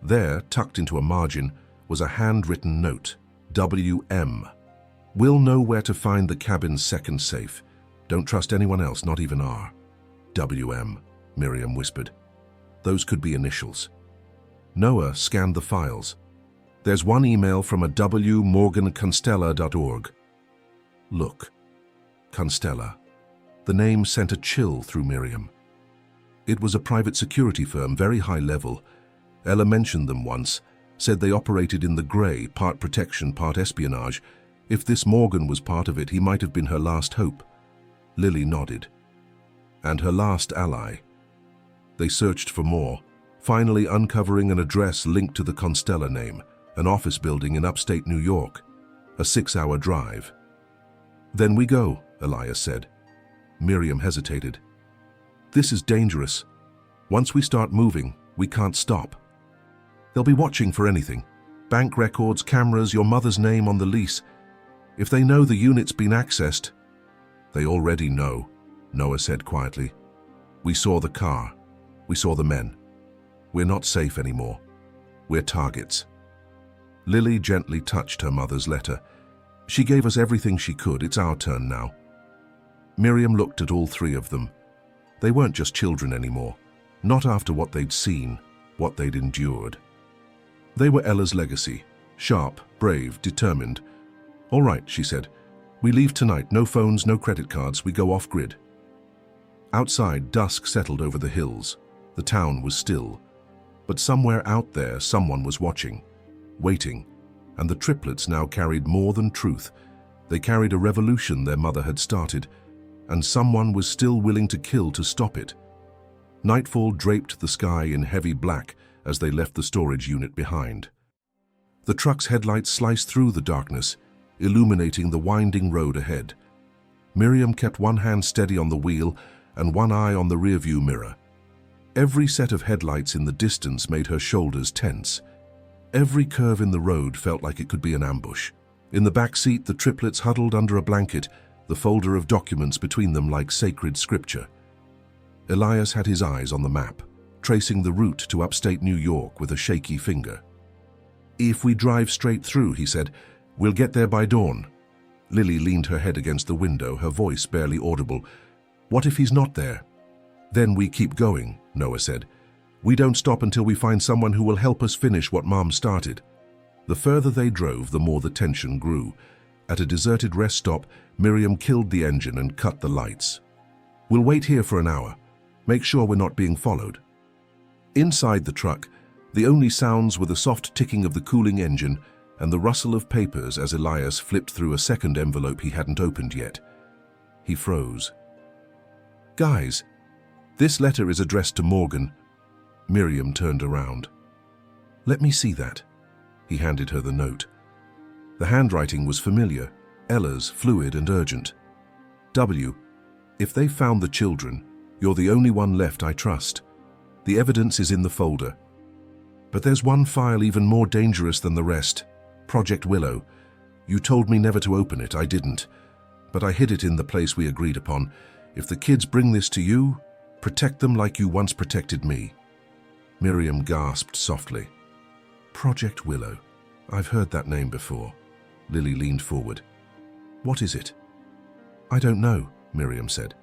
There, tucked into a margin, was a handwritten note. W.M. We'll know where to find the cabin's second safe. Don't trust anyone else, not even R. W.M., Miriam whispered. Those could be initials. Noah scanned the files. There's one email from a w.morganconstella.org. Look. Constella. The name sent a chill through Miriam. It was a private security firm, very high level. Ella mentioned them once, said they operated in the grey, part protection, part espionage. If this Morgan was part of it, he might have been her last hope. Lily nodded. And her last ally. They searched for more, finally uncovering an address linked to the Constella name, an office building in upstate New York, a 6-hour drive. Then we go, Elias said. Miriam hesitated. This is dangerous. Once we start moving, we can't stop. They'll be watching for anything. Bank records, cameras, your mother's name on the lease. If they know the unit's been accessed, they already know, Noah said quietly. We saw the car. We saw the men. We're not safe anymore. We're targets. Lily gently touched her mother's letter. She gave us everything she could. It's our turn now. Miriam looked at all three of them. They weren't just children anymore. Not after what they'd seen, what they'd endured. They were Ella's legacy. Sharp, brave, determined. All right, she said. We leave tonight. No phones, no credit cards. We go off-grid. Outside, dusk settled over the hills. The town was still. But somewhere out there, someone was watching, waiting. And the triplets now carried more than truth. They carried a revolution their mother had started, and someone was still willing to kill to stop it. Nightfall draped the sky in heavy black as they left the storage unit behind. The truck's headlights sliced through the darkness, illuminating the winding road ahead. Miriam kept one hand steady on the wheel and one eye on the rearview mirror. Every set of headlights in the distance made her shoulders tense. Every curve in the road felt like it could be an ambush. In the back seat, the triplets huddled under a blanket, the folder of documents between them like sacred scripture. Elias had his eyes on the map, tracing the route to upstate New York with a shaky finger. If we drive straight through, he said, we'll get there by dawn. Lily leaned her head against the window, her voice barely audible. What if he's not there? Then we keep going, Noah said. We don't stop until we find someone who will help us finish what Mom started. The further they drove, the more the tension grew. At a deserted rest stop, Miriam killed the engine and cut the lights. We'll wait here for an hour. Make sure we're not being followed. Inside the truck, the only sounds were the soft ticking of the cooling engine and the rustle of papers as Elias flipped through a second envelope he hadn't opened yet. He froze. Guys, this letter is addressed to Morgan. Miriam turned around. Let me see that. He handed her the note. The handwriting was familiar, Ella's, fluid and urgent. W, if they found the children, you're the only one left I trust. The evidence is in the folder. But there's one file even more dangerous than the rest. Project Willow. You told me never to open it, I didn't. But I hid it in the place we agreed upon. If the kids bring this to you, protect them like you once protected me." Miriam gasped softly. Project Willow. I've heard that name before. Lily leaned forward. "What is it?" "I don't know," Miriam said.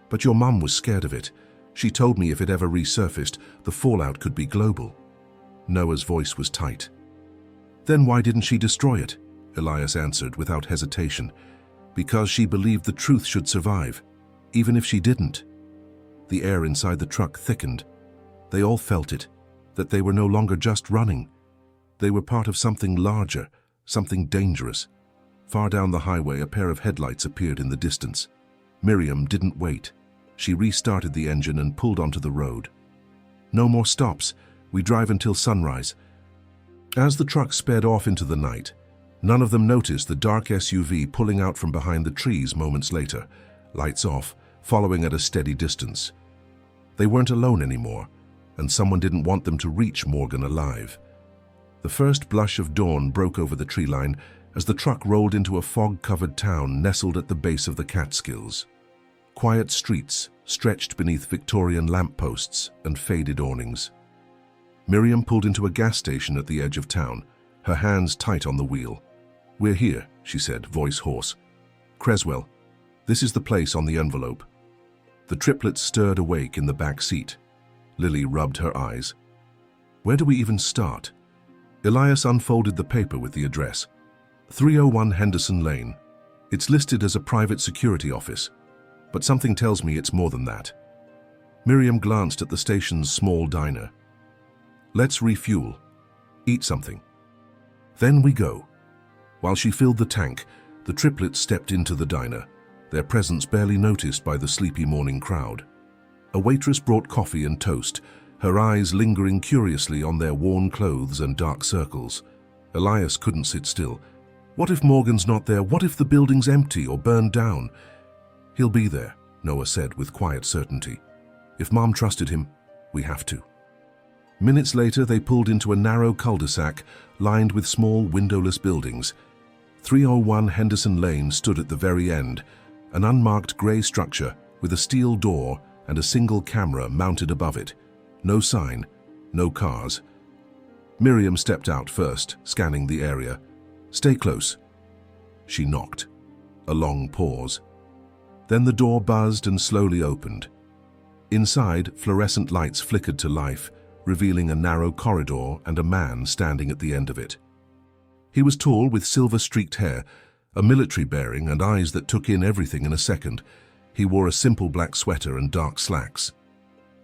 "But your mum was scared of it. She told me if it ever resurfaced, the fallout could be global." Noah's voice was tight. "Then why didn't she destroy it?" Elias answered without hesitation. "Because she believed the truth should survive, even if she didn't." The air inside the truck thickened. They all felt it, that they were no longer just running. They were part of something larger, something dangerous. Far down the highway, a pair of headlights appeared in the distance. Miriam didn't wait. She restarted the engine and pulled onto the road. "No more stops. We drive until sunrise." As the truck sped off into the night, none of them noticed the dark SUV pulling out from behind the trees moments later, lights off, following at a steady distance. They weren't alone anymore, and someone didn't want them to reach Morgan alive. The first blush of dawn broke over the tree line as the truck rolled into a fog-covered town nestled at the base of the Catskills. Quiet streets stretched beneath Victorian lampposts and faded awnings. Miriam pulled into a gas station at the edge of town, her hands tight on the wheel. "We're here," she said, voice hoarse. "Creswell, this is the place on the envelope." The triplets stirred awake in the back seat. Lily rubbed her eyes. "Where do we even start?" Elias unfolded the paper with the address. 301 Henderson Lane. It's listed as a private security office, but something tells me it's more than that. Miriam glanced at the station's small diner. "Let's refuel. Eat something. Then we go." While she filled the tank, the triplets stepped into the diner, their presence barely noticed by the sleepy morning crowd. A waitress brought coffee and toast, her eyes lingering curiously on their worn clothes and dark circles. Elias couldn't sit still. What if Morgan's not there? What if the building's empty or burned down? "He'll be there," Noah said with quiet certainty. "If Mom trusted him, we have to." Minutes later, they pulled into a narrow cul-de-sac lined with small windowless buildings. 301 Henderson Lane stood at the very end, an unmarked grey structure with a steel door and a single camera mounted above it. No sign, no cars. Miriam stepped out first, scanning the area. "Stay close." She knocked. A long pause. Then the door buzzed and slowly opened. Inside, fluorescent lights flickered to life, revealing a narrow corridor and a man standing at the end of it. He was tall with silver-streaked hair, a military bearing and eyes that took in everything in a second. He wore a simple black sweater and dark slacks.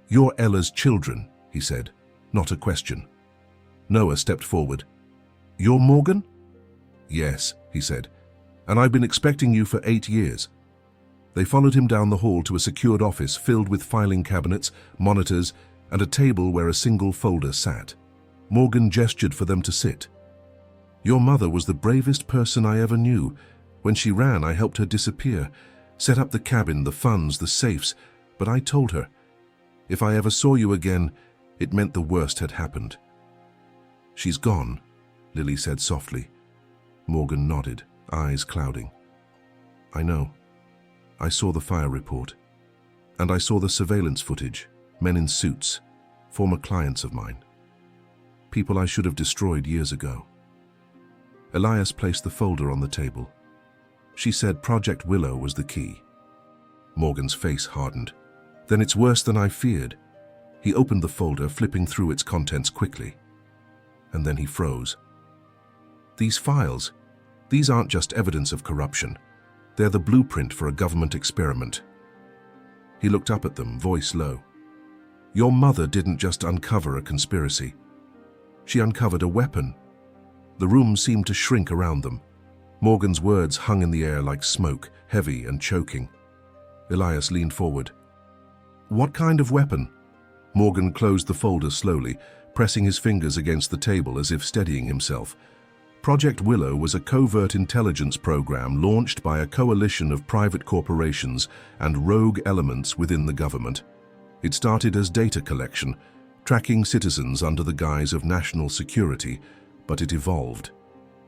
"You're Ella's children," he said, not a question. Noah stepped forward. "You're Morgan?" "Yes," he said, "and I've been expecting you for 8 years." They followed him down the hall to a secured office filled with filing cabinets, monitors, and a table where a single folder sat. Morgan gestured for them to sit. "Your mother was the bravest person I ever knew. When she ran, I helped her disappear, set up the cabin, the funds, the safes, but I told her, if I ever saw you again, it meant the worst had happened." "She's gone," Lily said softly. Morgan nodded, eyes clouding. "I know. I saw the fire report. And I saw the surveillance footage, men in suits, former clients of mine. People I should have destroyed years ago." Elias placed the folder on the table. She said Project Willow was the key. Morgan's face hardened. "Then it's worse than I feared." He opened the folder, flipping through its contents quickly. And then he froze. "These files, these aren't just evidence of corruption. They're the blueprint for a government experiment." He looked up at them, voice low. "Your mother didn't just uncover a conspiracy. She uncovered a weapon." The room seemed to shrink around them. Morgan's words hung in the air like smoke, heavy and choking. Elias leaned forward. "What kind of weapon?" Morgan closed the folder slowly, pressing his fingers against the table as if steadying himself. Project Willow was a covert intelligence program launched by a coalition of private corporations and rogue elements within the government. It started as data collection, tracking citizens under the guise of national security, but it evolved.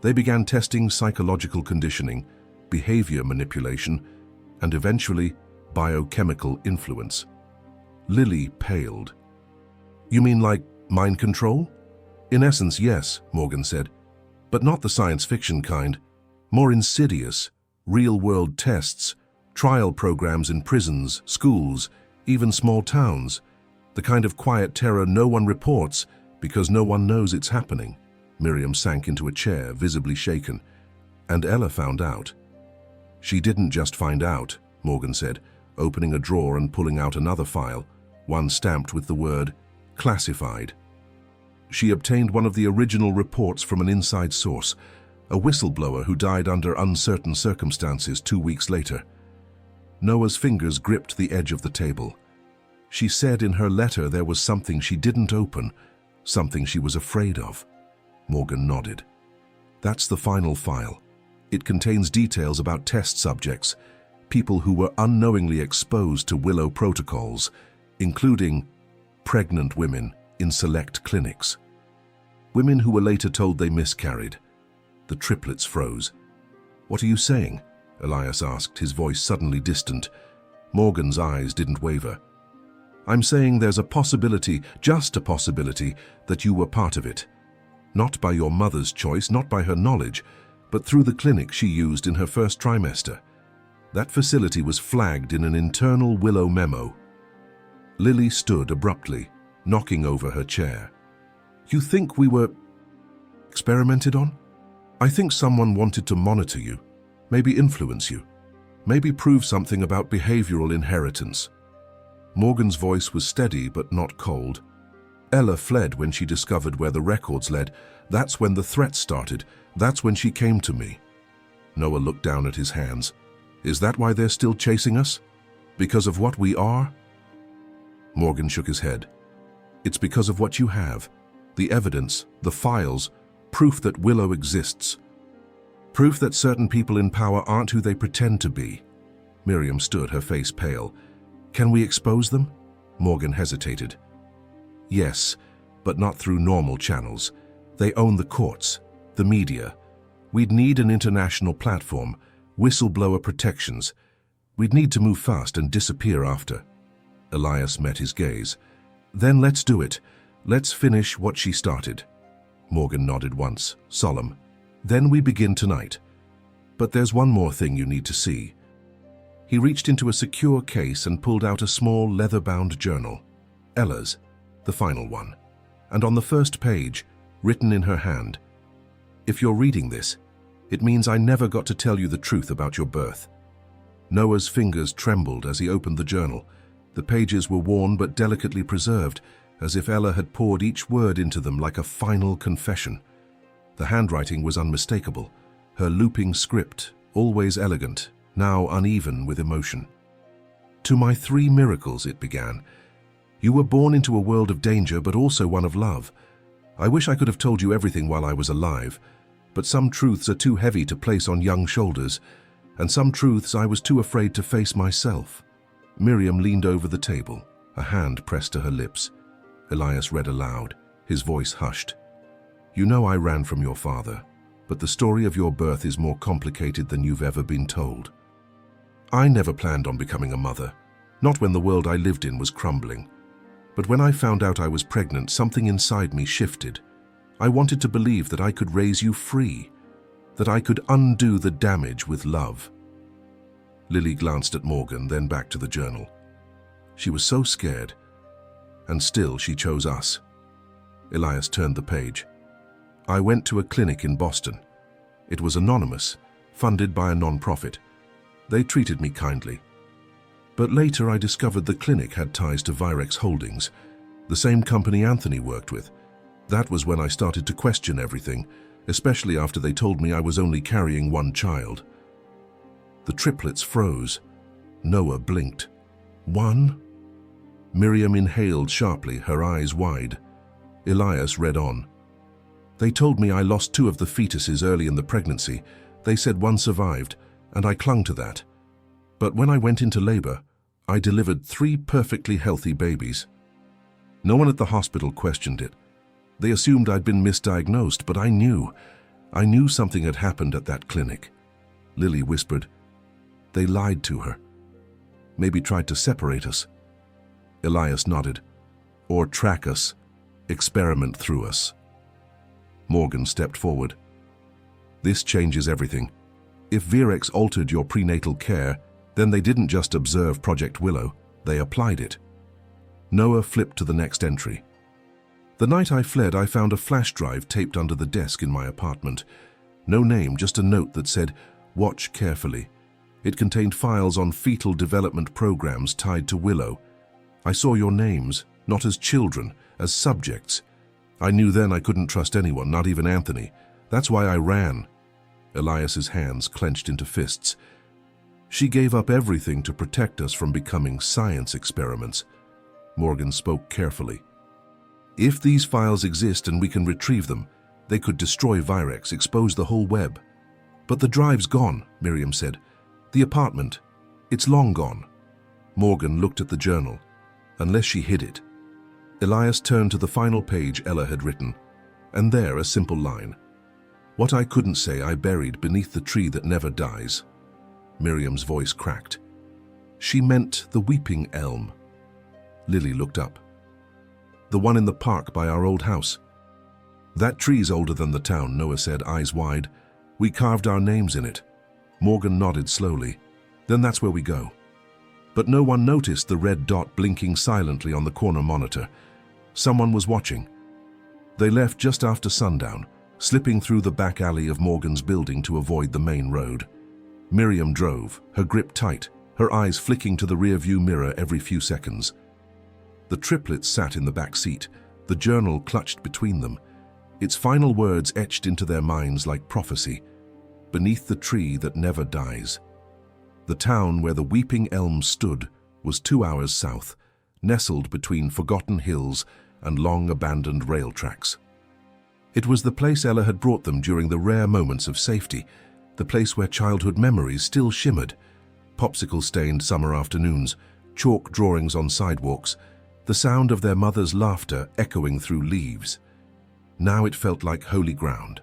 They began testing psychological conditioning, behavior manipulation, and eventually biochemical influence. Lily paled. You mean like mind control? In essence, yes, Morgan said, but not the science fiction kind. More insidious, real-world tests, trial programs in prisons, schools, even small towns. The kind of quiet terror no one reports because no one knows it's happening. Miriam sank into a chair, visibly shaken. And Ella found out. She didn't just find out, Morgan said, opening a drawer and pulling out another file, one stamped with the word classified. She obtained one of the original reports from an inside source, a whistleblower who died under uncertain circumstances 2 weeks later. Noah's fingers gripped the edge of the table. She said in her letter there was something she didn't open, something she was afraid of. Morgan nodded. That's the final file. It contains details about test subjects, people who were unknowingly exposed to Willow protocols, including pregnant women in select clinics. Women who were later told they miscarried. The triplets froze. What are you saying? Elias asked, his voice suddenly distant. Morgan's eyes didn't waver. I'm saying there's a possibility, just a possibility, that you were part of it. Not by your mother's choice, not by her knowledge, but through the clinic she used in her first trimester. That facility was flagged in an internal Willow memo. Lily stood abruptly, knocking over her chair. You think we were experimented on? I think someone wanted to monitor you, maybe influence you, maybe prove something about behavioral inheritance. Morgan's voice was steady but not cold. Ella fled when she discovered where the records led. That's when the threat started. That's when she came to me. Noah looked down at his hands. Is that why they're still chasing us? Because of what we are? Morgan shook his head. It's because of what you have. The evidence, the files, proof that Willow exists. Proof that certain people in power aren't who they pretend to be. Miriam stood, her face pale. Can we expose them? Morgan hesitated. Yes, but not through normal channels. They own the courts, the media. We'd need an international platform, whistleblower protections. We'd need to move fast and disappear after. Elias met his gaze. Then let's do it. Let's finish what she started. Morgan nodded once, solemn. Then we begin tonight. But there's one more thing you need to see. He reached into a secure case and pulled out a small leather-bound journal. Ella's, the final one. And on the first page, written in her hand, if you're reading this, it means I never got to tell you the truth about your birth. Noah's fingers trembled as he opened the journal. The pages were worn but delicately preserved, as if Ella had poured each word into them like a final confession. The handwriting was unmistakable, her looping script, always elegant, now uneven with emotion. To my 3 miracles, it began. You were born into a world of danger, but also one of love. I wish I could have told you everything while I was alive, but some truths are too heavy to place on young shoulders, and some truths I was too afraid to face myself. Miriam leaned over the table, a hand pressed to her lips. Elias read aloud, his voice hushed. You know I ran from your father, but the story of your birth is more complicated than you've ever been told. I never planned on becoming a mother, not when the world I lived in was crumbling. But when I found out I was pregnant, something inside me shifted. I wanted to believe that I could raise you free, that I could undo the damage with love. Lily glanced at Morgan, then back to the journal. She was so scared, and still she chose us. Elias turned the page. I went to a clinic in Boston. It was anonymous, funded by a non-profit. They treated me kindly. But later I discovered the clinic had ties to Virex Holdings, the same company Anthony worked with. That was when I started to question everything, especially after they told me I was only carrying 1 child. The triplets froze. Noah blinked. 1? Miriam inhaled sharply, her eyes wide. Elias read on. They told me I lost 2 of the fetuses early in the pregnancy. They said 1 survived, and I clung to that. But when I went into labor, I delivered 3 perfectly healthy babies. No one at the hospital questioned it. They assumed I'd been misdiagnosed, but I knew something had happened at that clinic. Lily whispered, they lied to her. Maybe tried to separate us. Elias nodded. Or track us, experiment through us. Morgan stepped forward. This changes everything. If Virex altered your prenatal care, then they didn't just observe Project Willow, they applied it. Noah flipped to the next entry. The night I fled, I found a flash drive taped under the desk in my apartment. No name, just a note that said, "Watch carefully." It contained files on fetal development programs tied to Willow. I saw your names, not as children, as subjects. I knew then I couldn't trust anyone, not even Anthony. That's why I ran. Elias's hands clenched into fists. She gave up everything to protect us from becoming science experiments. Morgan spoke carefully. If these files exist and we can retrieve them, they could destroy Virex, expose the whole web. But the drive's gone, Miriam said. The apartment, it's long gone. Morgan looked at the journal. Unless she hid it. Elias turned to the final page Ella had written, and there a simple line. What I couldn't say I buried beneath the tree that never dies. Miriam's voice cracked. She meant the weeping elm. Lily looked up. The one in the park by our old house. That tree's older than the town, Noah said, eyes wide. We carved our names in it. Morgan nodded slowly. Then that's where we go. But no one noticed the red dot blinking silently on the corner monitor. Someone was watching. They left just after sundown, slipping through the back alley of Morgan's building to avoid the main road. Miriam drove, her grip tight, her eyes flicking to the rear-view mirror every few seconds. The triplets sat in the back seat, the journal clutched between them, its final words etched into their minds like prophecy. Beneath the tree that never dies. The town where the weeping elm stood was 2 hours south, nestled between forgotten hills and long-abandoned rail tracks. It was the place Ella had brought them during the rare moments of safety, the place where childhood memories still shimmered. Popsicle-stained summer afternoons, chalk drawings on sidewalks, the sound of their mother's laughter echoing through leaves. Now it felt like holy ground.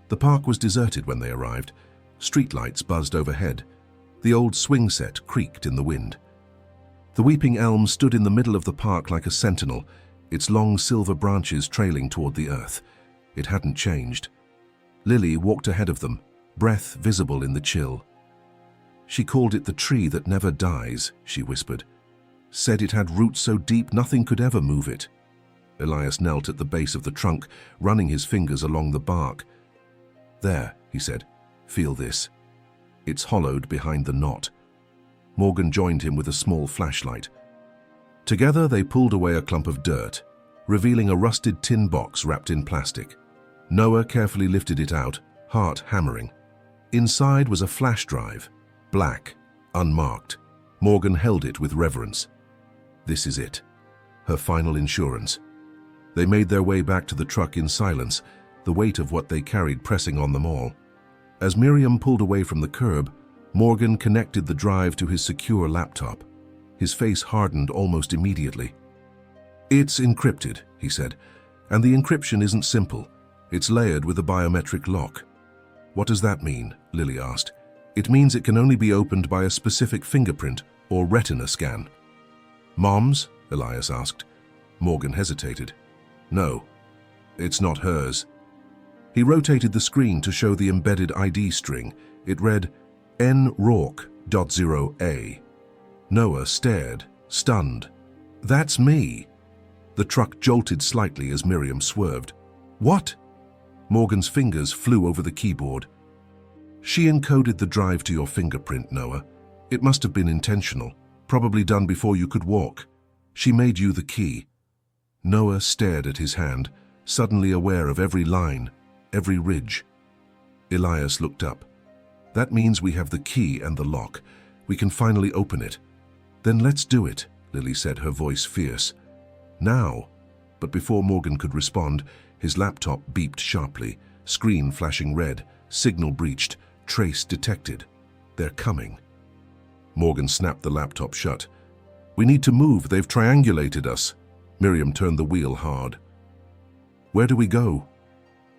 The park was deserted when they arrived. Streetlights buzzed overhead. The old swing set creaked in the wind. The weeping elm stood in the middle of the park like a sentinel, its long silver branches trailing toward the earth. It hadn't changed. Lily walked ahead of them, breath visible in the chill. She called it the tree that never dies, she whispered. Said it had roots so deep nothing could ever move it. Elias knelt at the base of the trunk, running his fingers along the bark. There, he said, feel this. It's hollowed behind the knot. Morgan joined him with a small flashlight. Together they pulled away a clump of dirt, revealing a rusted tin box wrapped in plastic. Noah carefully lifted it out, heart hammering. Inside was a flash drive, black, unmarked. Morgan held it with reverence. This is it, her final insurance. They made their way back to the truck in silence, the weight of what they carried pressing on them all. As Miriam pulled away from the curb, Morgan connected the drive to his secure laptop. His face hardened almost immediately. It's encrypted, he said, and the encryption isn't simple. It's layered with a biometric lock. What does that mean? Lily asked. It means it can only be opened by a specific fingerprint or retina scan. Mom's? Elias asked. Morgan hesitated. No, it's not hers. He rotated the screen to show the embedded ID string. It read NRORC.0A. Noah stared, stunned. That's me. The truck jolted slightly as Miriam swerved. What? Morgan's fingers flew over the keyboard. She encoded the drive to your fingerprint, Noah. It must have been intentional, probably done before you could walk. She made you the key. Noah stared at his hand, suddenly aware of every line, every ridge. Elias looked up. That means we have the key and the lock. We can finally open it. Then let's do it, Lily said, her voice fierce. Now. But before Morgan could respond, his laptop beeped sharply, screen flashing red, signal breached, trace detected. They're coming. Morgan snapped the laptop shut. We need to move, they've triangulated us. Miriam turned the wheel hard. Where do we go?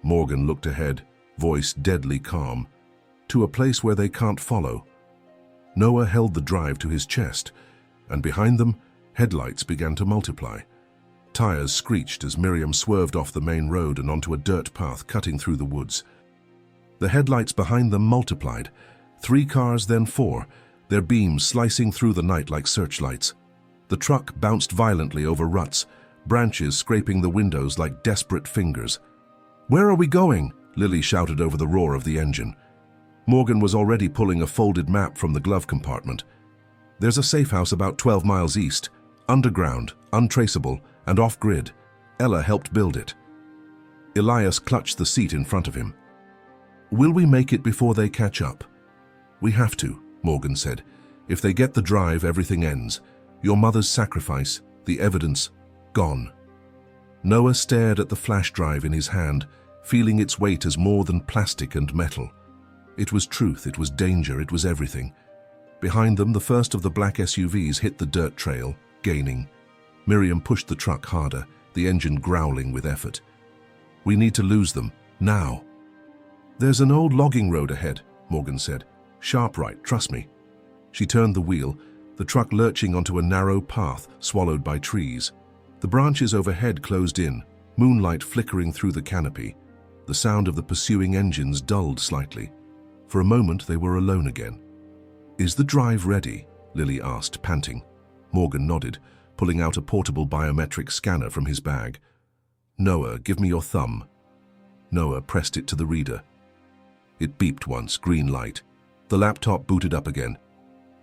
Morgan looked ahead, voice deadly calm. To a place where they can't follow. Noah held the drive to his chest, and behind them, headlights began to multiply. Tires screeched as Miriam swerved off the main road and onto a dirt path cutting through the woods. The headlights behind them multiplied. 3 cars, then 4, their beams slicing through the night like searchlights. The truck bounced violently over ruts, branches scraping the windows like desperate fingers. "Where are we going?" Lily shouted over the roar of the engine. Morgan was already pulling a folded map from the glove compartment. "There's a safe house about 12 miles east, underground, untraceable, and off-grid. Ella helped build it." Elias clutched the seat in front of him. "Will we make it before they catch up?" "We have to," Morgan said. "If they get the drive, everything ends. Your mother's sacrifice, the evidence, gone." Noah stared at the flash drive in his hand, feeling its weight as more than plastic and metal. It was truth, it was danger, it was everything. Behind them, the first of the black SUVs hit the dirt trail, gaining. Miriam pushed the truck harder, the engine growling with effort. "We need to lose them, now." "There's an old logging road ahead," Morgan said. "Sharp right, trust me." She turned the wheel, the truck lurching onto a narrow path swallowed by trees. The branches overhead closed in, moonlight flickering through the canopy. The sound of the pursuing engines dulled slightly. For a moment, they were alone again. "Is the drive ready?" Lily asked, panting. Morgan nodded, pulling out a portable biometric scanner from his bag. "Noah, give me your thumb." Noah pressed it to the reader. It beeped once, green light. The laptop booted up again.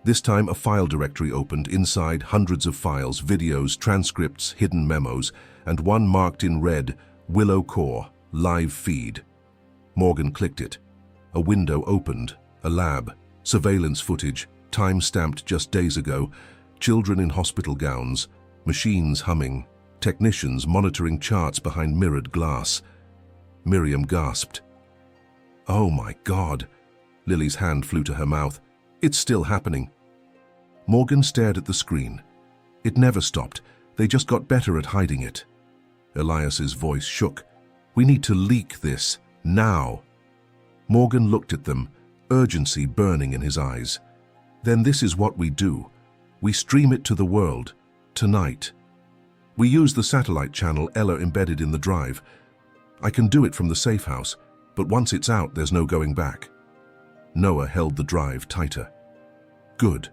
This time, a file directory opened, inside hundreds of files, videos, transcripts, hidden memos, and one marked in red, Willow Core, live feed. Morgan clicked it. A window opened, a lab, surveillance footage, time-stamped just days ago, children in hospital gowns, machines humming, technicians monitoring charts behind mirrored glass. Miriam gasped. "Oh my God!" Lily's hand flew to her mouth. "It's still happening." Morgan stared at the screen. It never stopped. They just got better at hiding it. Elias's voice shook. "We need to leak this, now." Morgan looked at them, urgency burning in his eyes. "Then this is what we do. We stream it to the world, tonight. We use the satellite channel Ella embedded in the drive. I can do it from the safe house, but once it's out, there's no going back." Noah held the drive tighter. "Good."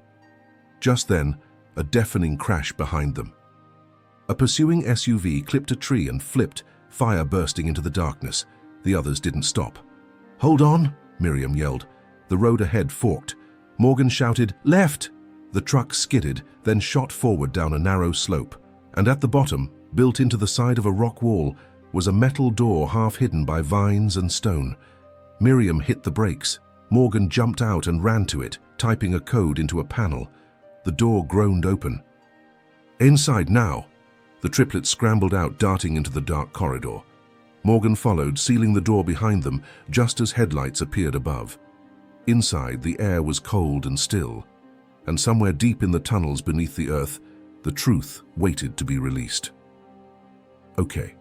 Just then, a deafening crash behind them. A pursuing SUV clipped a tree and flipped, fire bursting into the darkness. The others didn't stop. "Hold on," Miriam yelled. The road ahead forked. Morgan shouted, "Left!" The truck skidded, then shot forward down a narrow slope. And at the bottom, built into the side of a rock wall, was a metal door half hidden by vines and stone. Miriam hit the brakes. Morgan jumped out and ran to it, typing a code into a panel. The door groaned open. "Inside now!" The triplets scrambled out, darting into the dark corridor. Morgan followed, sealing the door behind them just as headlights appeared above. Inside, the air was cold and still, and somewhere deep in the tunnels beneath the earth, the truth waited to be released. Okay.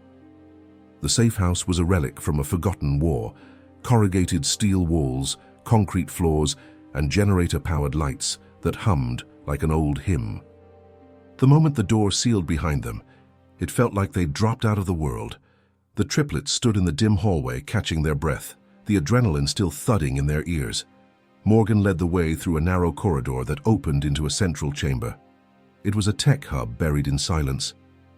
The safe house was a relic from a forgotten war. Corrugated steel walls, concrete floors, and generator-powered lights that hummed like an old hymn. The moment the door sealed behind them, it felt like they'd dropped out of the world. The triplets stood in the dim hallway, catching their breath, the adrenaline still thudding in their ears. Morgan led the way through a narrow corridor that opened into a central chamber. It was a tech hub buried in silence.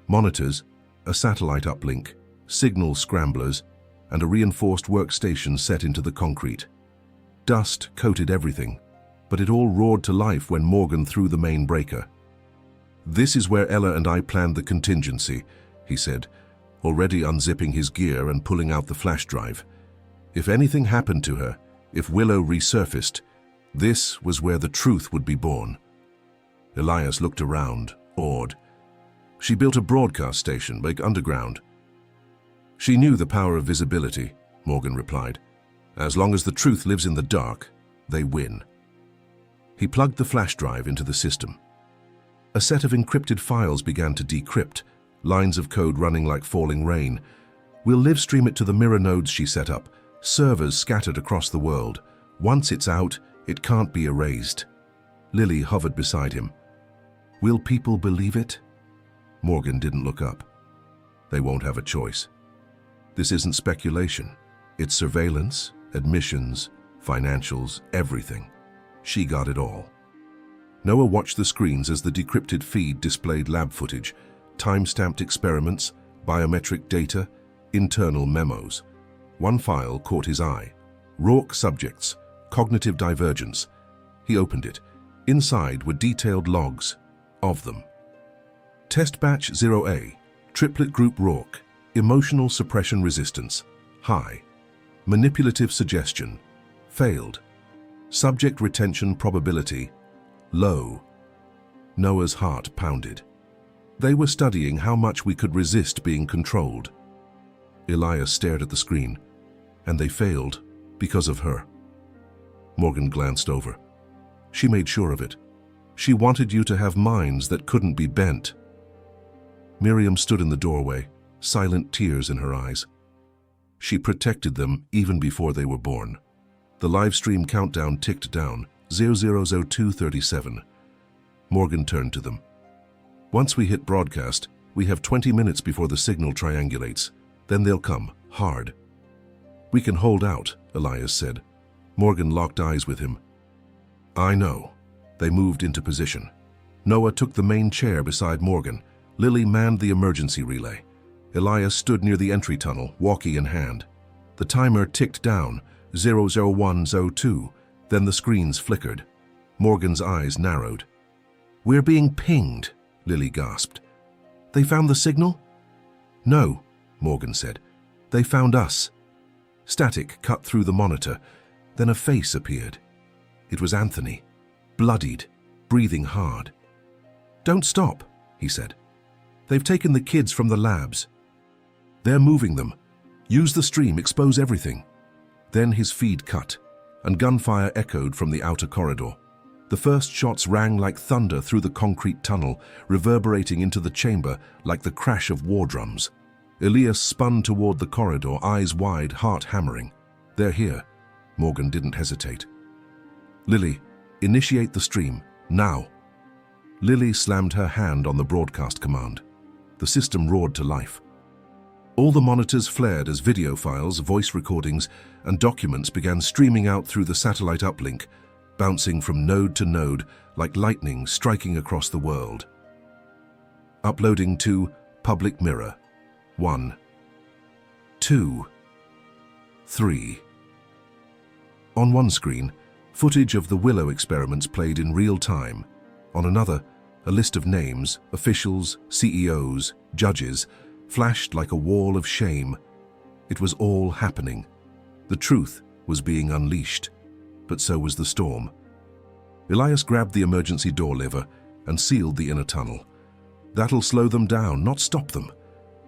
Monitors, a satellite uplink, signal scramblers, and a reinforced workstation set into the concrete. Dust coated everything, but it all roared to life when Morgan threw the main breaker. "This is where Ella and I planned the contingency," he said, already unzipping his gear and pulling out the flash drive. "If anything happened to her, if Willow resurfaced, this was where the truth would be born." Elias looked around, awed. "She built a broadcast station, like underground." "She knew the power of visibility," Morgan replied. "As long as the truth lives in the dark, they win." He plugged the flash drive into the system. A set of encrypted files began to decrypt, lines of code running like falling rain. "We'll live stream it to the mirror nodes she set up, servers scattered across the world. Once it's out, it can't be erased." Lily hovered beside him. Will people believe it? Morgan didn't look up. They won't have a choice. This isn't speculation. It's surveillance, admissions, financials, everything. She got it all. Noah watched the screens as the decrypted feed displayed lab footage, time-stamped experiments, biometric data, internal memos. One file caught his eye. Rorke subjects, cognitive divergence. He opened it. Inside were detailed logs of them. Test batch 0A, triplet group Rorke, emotional suppression resistance, high. Manipulative suggestion, failed. Subject retention probability, low. Noah's heart pounded. They were studying how much we could resist being controlled. Elias stared at the screen, and they failed because of her. Morgan glanced over. She made sure of it. She wanted you to have minds that couldn't be bent. Miriam stood in the doorway, silent tears in her eyes. She protected them even before they were born. The live stream countdown ticked down, 000237. Morgan turned to them. Once we hit broadcast, we have 20 minutes before the signal triangulates. Then they'll come, hard. We can hold out, Elias said. Morgan locked eyes with him. I know. They moved into position. Noah took the main chair beside Morgan. Lily manned the emergency relay. Elias stood near the entry tunnel, walkie in hand. The timer ticked down, 00102. Then the screens flickered. Morgan's eyes narrowed. We're being pinged, Lily gasped. They found the signal? No, Morgan said. They found us. Static cut through the monitor. Then a face appeared. It was Anthony, bloodied, breathing hard. Don't stop, he said. They've taken the kids from the labs. They're moving them. Use the stream, expose everything. Then his feed cut, and gunfire echoed from the outer corridor. The first shots rang like thunder through the concrete tunnel, reverberating into the chamber like the crash of war drums. Elias spun toward the corridor, eyes wide, heart hammering. They're here. Morgan didn't hesitate. Lily, initiate the stream, now. Lily slammed her hand on the broadcast command. The system roared to life. All the monitors flared as video files, voice recordings, and documents began streaming out through the satellite uplink, bouncing from node to node like lightning striking across the world. Uploading to Public Mirror. 1, 2, 3. On one screen, footage of the Willow experiments played in real time. On another, a list of names, officials, CEOs, judges, flashed like a wall of shame. It was all happening. The truth was being unleashed, but so was the storm. Elias grabbed the emergency door lever and sealed the inner tunnel. That'll slow them down, not stop them.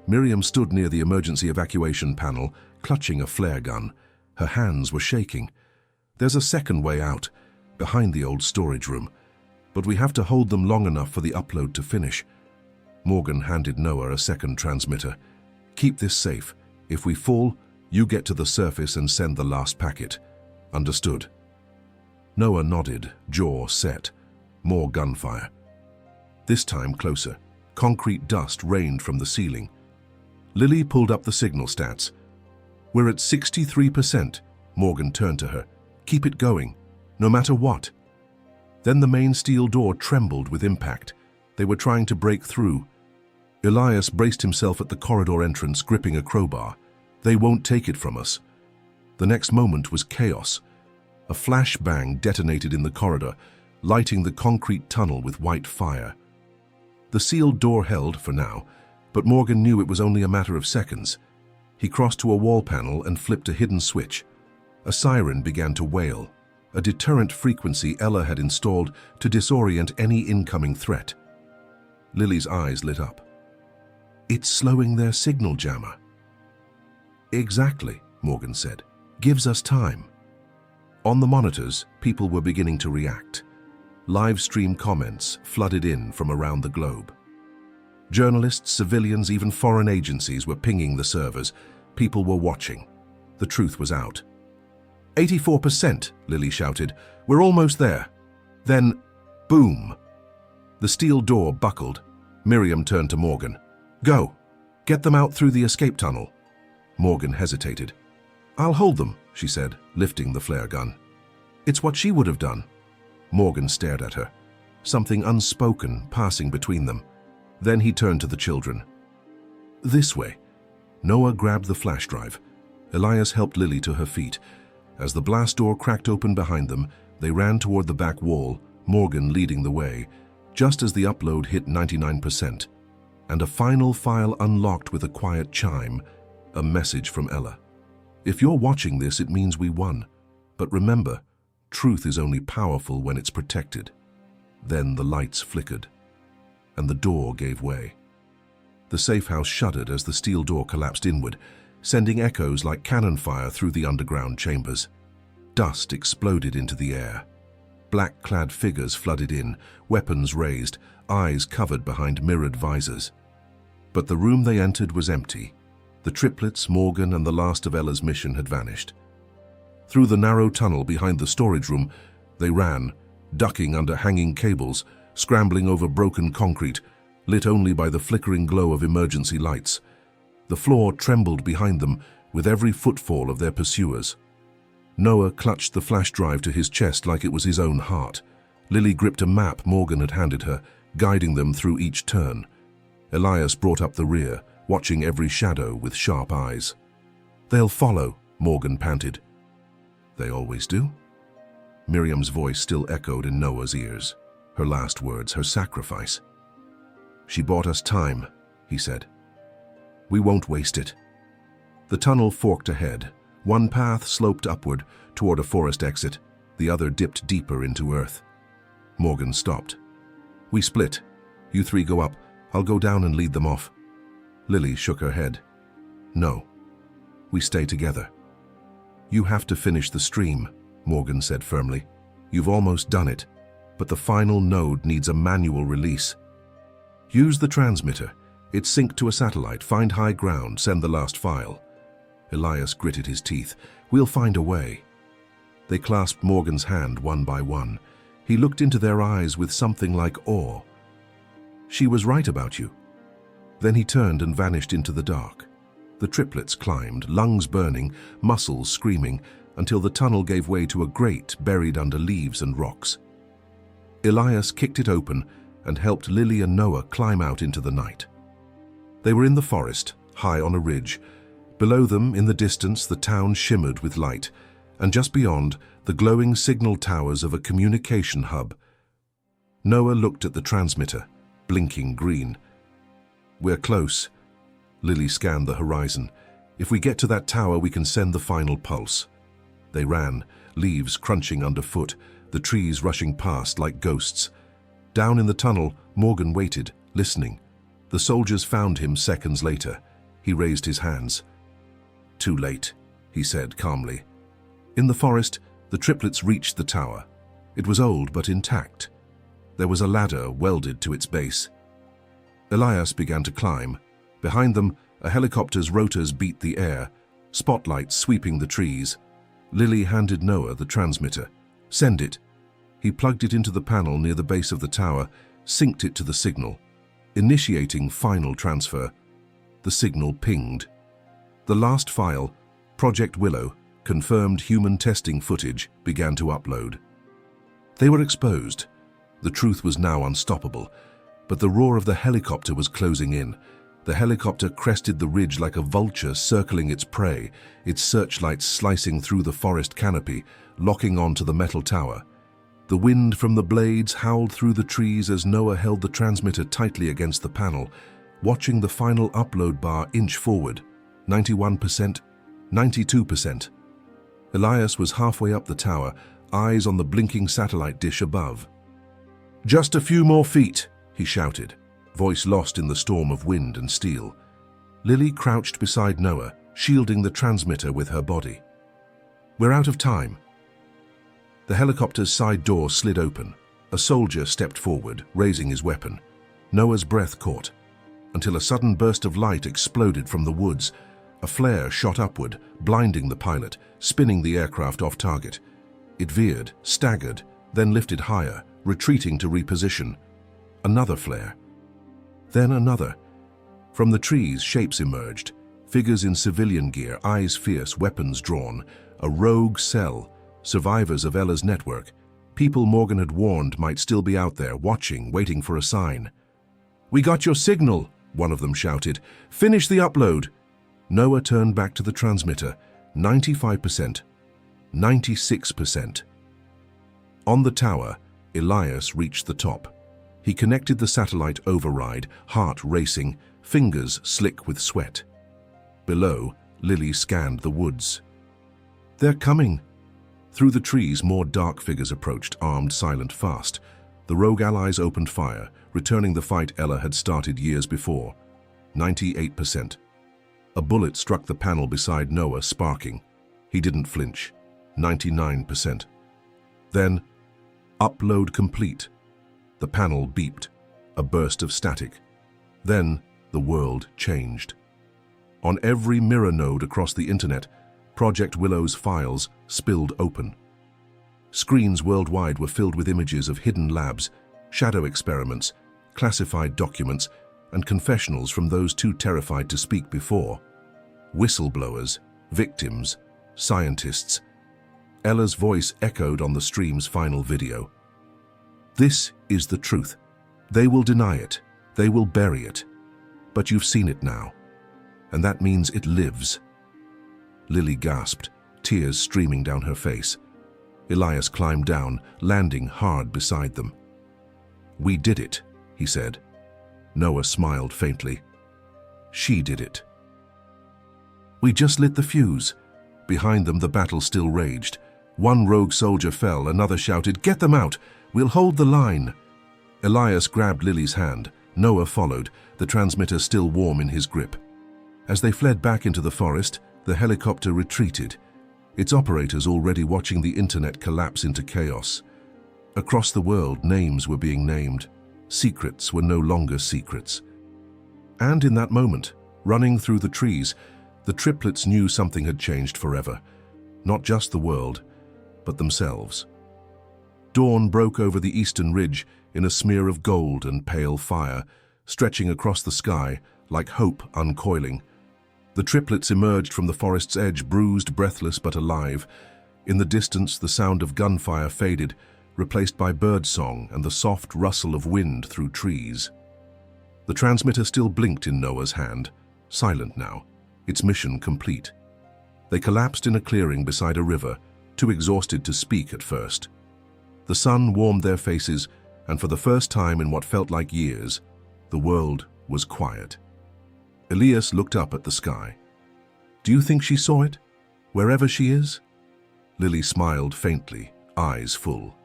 Miriam stood near the emergency evacuation panel, clutching a flare gun. Her hands were shaking. There's a second way out, behind the old storage room, but we have to hold them long enough for the upload to finish. Morgan handed Noah a second transmitter. Keep this safe. If we fall, you get to the surface and send the last packet. Understood? Noah nodded, jaw set. More gunfire. This time closer. Concrete dust rained from the ceiling. Lily pulled up the signal stats. We're at 63%. Morgan turned to her. Keep it going, no matter what. Then the main steel door trembled with impact. They were trying to break through. Elias braced himself at the corridor entrance, gripping a crowbar. They won't take it from us. The next moment was chaos. A flashbang detonated in the corridor, lighting the concrete tunnel with white fire. The sealed door held for now, but Morgan knew it was only a matter of seconds. He crossed to a wall panel and flipped a hidden switch. A siren began to wail, a deterrent frequency Ella had installed to disorient any incoming threat. Lily's eyes lit up. It's slowing their signal jammer. Exactly, Morgan said. Gives us time. On the monitors, people were beginning to react. Live stream comments flooded in from around the globe. Journalists, civilians, even foreign agencies were pinging the servers. People were watching. The truth was out. 84%, Lily shouted. We're almost there. Then, Boom! The steel door buckled. Miriam turned to Morgan. "Go! Get them out through the escape tunnel." Morgan hesitated. "I'll hold them," she said, lifting the flare gun. It's what she would have done. Morgan stared at her, something unspoken passing between them. Then he turned to the children. "This way." Noah grabbed the flash drive. Elias helped Lily to her feet. As the blast door cracked open behind them, they ran toward the back wall, Morgan leading the way, just as the upload hit 99%. And a final file unlocked with a quiet chime, a message from Ella. "If you're watching this, it means we won. But remember, truth is only powerful when it's protected." Then the lights flickered, and the door gave way. The safe house shuddered as the steel door collapsed inward, sending echoes like cannon fire through the underground chambers. Dust exploded into the air. Black-clad figures flooded in, weapons raised, eyes covered behind mirrored visors. But the room they entered was empty. The triplets, Morgan, and the last of Ella's mission had vanished. Through the narrow tunnel behind the storage room, they ran, ducking under hanging cables, scrambling over broken concrete, lit only by the flickering glow of emergency lights. The floor trembled behind them with every footfall of their pursuers. Noah clutched the flash drive to his chest like it was his own heart. Lily gripped a map Morgan had handed her, guiding them through each turn. Elias brought up the rear, watching every shadow with sharp eyes. "They'll follow," Morgan panted. "They always do?" Miriam's voice still echoed in Noah's ears. Her last words, her sacrifice. "She bought us time," he said. "We won't waste it." The tunnel forked ahead. One path sloped upward toward a forest exit. The other dipped deeper into earth. Morgan stopped. "We split. You three go up. I'll go down and lead them off." Lily shook her head. "No. We stay together." "You have to finish the stream," Morgan said firmly. "You've almost done it, but the final node needs a manual release. Use the transmitter. It's synced to a satellite. Find high ground. Send the last file." Elias gritted his teeth. "We'll find a way." They clasped Morgan's hand one by one. He looked into their eyes with something like awe. "She was right about you." Then he turned and vanished into the dark. The triplets climbed, lungs burning, muscles screaming, until the tunnel gave way to a grate buried under leaves and rocks. Elias kicked it open and helped Lily and Noah climb out into the night. They were in the forest, high on a ridge. Below them, in the distance, the town shimmered with light, and just beyond, the glowing signal towers of a communication hub. Noah looked at the transmitter, blinking green. "We're close." Lily scanned the horizon. "If we get to that tower, we can send the final pulse." They ran, leaves crunching underfoot, the trees rushing past like ghosts. Down in the tunnel, Morgan waited, listening. The soldiers found him seconds later. He raised his hands. "Too late," he said calmly. In the forest, the triplets reached the tower. It was old but intact. There was a ladder welded to its base. Elias began to climb. Behind them, a helicopter's rotors beat the air, spotlights sweeping the trees. Lily handed Noah the transmitter. "Send it." He plugged it into the panel near the base of the tower, synced it to the signal. Initiating final transfer. The signal pinged. The last file, Project Willow, confirmed human testing footage, began to upload. They were exposed. The truth was now unstoppable, but the roar of the helicopter was closing in. The helicopter crested the ridge like a vulture circling its prey, its searchlights slicing through the forest canopy, locking onto the metal tower. The wind from the blades howled through the trees as Noah held the transmitter tightly against the panel, watching the final upload bar inch forward. 91%, 92%. Elias was halfway up the tower, eyes on the blinking satellite dish above. "Just a few more feet," he shouted, voice lost in the storm of wind and steel. Lily crouched beside Noah, shielding the transmitter with her body. "We're out of time." The helicopter's side door slid open. A soldier stepped forward, raising his weapon. Noah's breath caught, until a sudden burst of light exploded from the woods. A flare shot upward, blinding the pilot, spinning the aircraft off target. It veered, staggered, then lifted higher, retreating to reposition. Another flare. Then another. From the trees, shapes emerged. Figures in civilian gear, eyes fierce, weapons drawn. A rogue cell, survivors of Ella's network. People Morgan had warned might still be out there, watching, waiting for a sign. "We got your signal," one of them shouted. "Finish the upload." Noah turned back to the transmitter. 95%. 96%. On the tower, Elias reached the top. He connected the satellite override, heart racing, fingers slick with sweat. Below, Lily scanned the woods. "They're coming." Through the trees, more dark figures approached, armed, silent, fast. The rogue allies opened fire, returning the fight Ella had started years before. 98%. A bullet struck the panel beside Noah, sparking. He didn't flinch. 99%. Then, upload complete. The panel beeped, a burst of static. Then, the world changed. On every mirror node across the internet, Project Willow's files spilled open. Screens worldwide were filled with images of hidden labs, shadow experiments, classified documents, and confessionals from those too terrified to speak before. Whistleblowers, victims, scientists. Ella's voice echoed on the stream's final video. "This is the truth. They will deny it. They will bury it. But you've seen it now. And that means it lives." Lily gasped, tears streaming down her face. Elias climbed down, landing hard beside them. "We did it," he said. Noah smiled faintly. "She did it." "We just lit the fuse." Behind them, the battle still raged. One rogue soldier fell, another shouted, "Get them out! We'll hold the line!" Elias grabbed Lily's hand. Noah followed, the transmitter still warm in his grip. As they fled back into the forest, the helicopter retreated, its operators already watching the internet collapse into chaos. Across the world, names were being named. Secrets were no longer secrets. And in that moment, running through the trees, the triplets knew something had changed forever. Not just the world, but themselves. Dawn broke over the eastern ridge in a smear of gold and pale fire, stretching across the sky like hope uncoiling. The triplets emerged from the forest's edge, bruised, breathless, but alive. In the distance, the sound of gunfire faded, replaced by birdsong and the soft rustle of wind through trees. The transmitter still blinked in Noah's hand, silent now, its mission complete. They collapsed in a clearing beside a river, too exhausted to speak at first. The sun warmed their faces, and for the first time in what felt like years, the world was quiet. Elias looked up at the sky. "Do you think she saw it, wherever she is?" Lily smiled faintly, eyes full.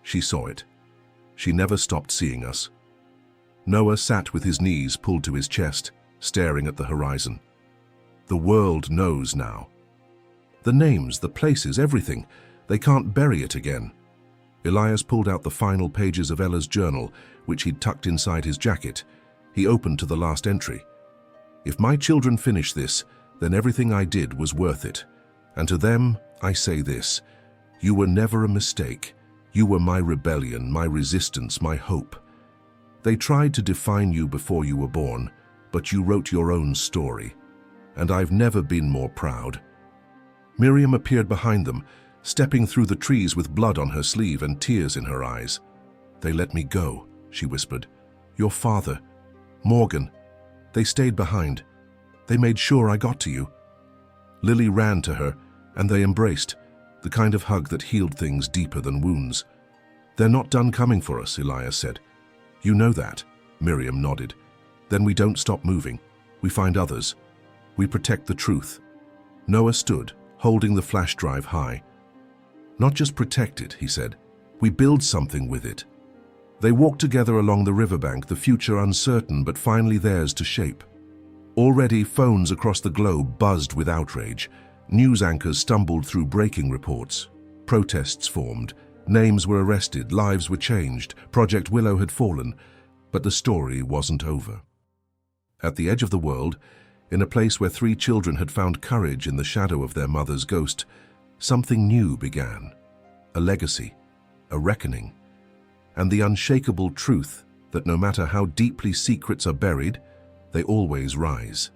"She saw it. She never stopped seeing us." Noah sat with his knees pulled to his chest, staring at the horizon. The world knows now. The names, the places, everything. They can't bury it again. Elias pulled out the final pages of Ella's journal, which he'd tucked inside his jacket. He opened to the last entry. "If my children finish this, then everything I did was worth it. And to them, I say this: you were never a mistake. You were my rebellion, my resistance, my hope. They tried to define you before you were born, but you wrote your own story. And I've never been more proud." Miriam appeared behind them, stepping through the trees with blood on her sleeve and tears in her eyes. "They let me go," she whispered. "Your father, Morgan. They stayed behind. They made sure I got to you." Lily ran to her, and they embraced, the kind of hug that healed things deeper than wounds. "They're not done coming for us," Elias said. "You know that," Miriam nodded. "Then we don't stop moving. We find others. We protect the truth." Noah stood, holding the flash drive high. "Not just protect it," he said. "We build something with it." They walked together along the riverbank, the future uncertain but finally theirs to shape. Already, phones across the globe buzzed with outrage. News anchors stumbled through breaking reports. Protests formed. Names were arrested. Lives were changed. Project Willow had fallen. But the story wasn't over. At the edge of the world, in a place where 3 children had found courage in the shadow of their mother's ghost, something new began. A legacy. A reckoning. and the unshakable truth that no matter how deeply secrets are buried, they always rise.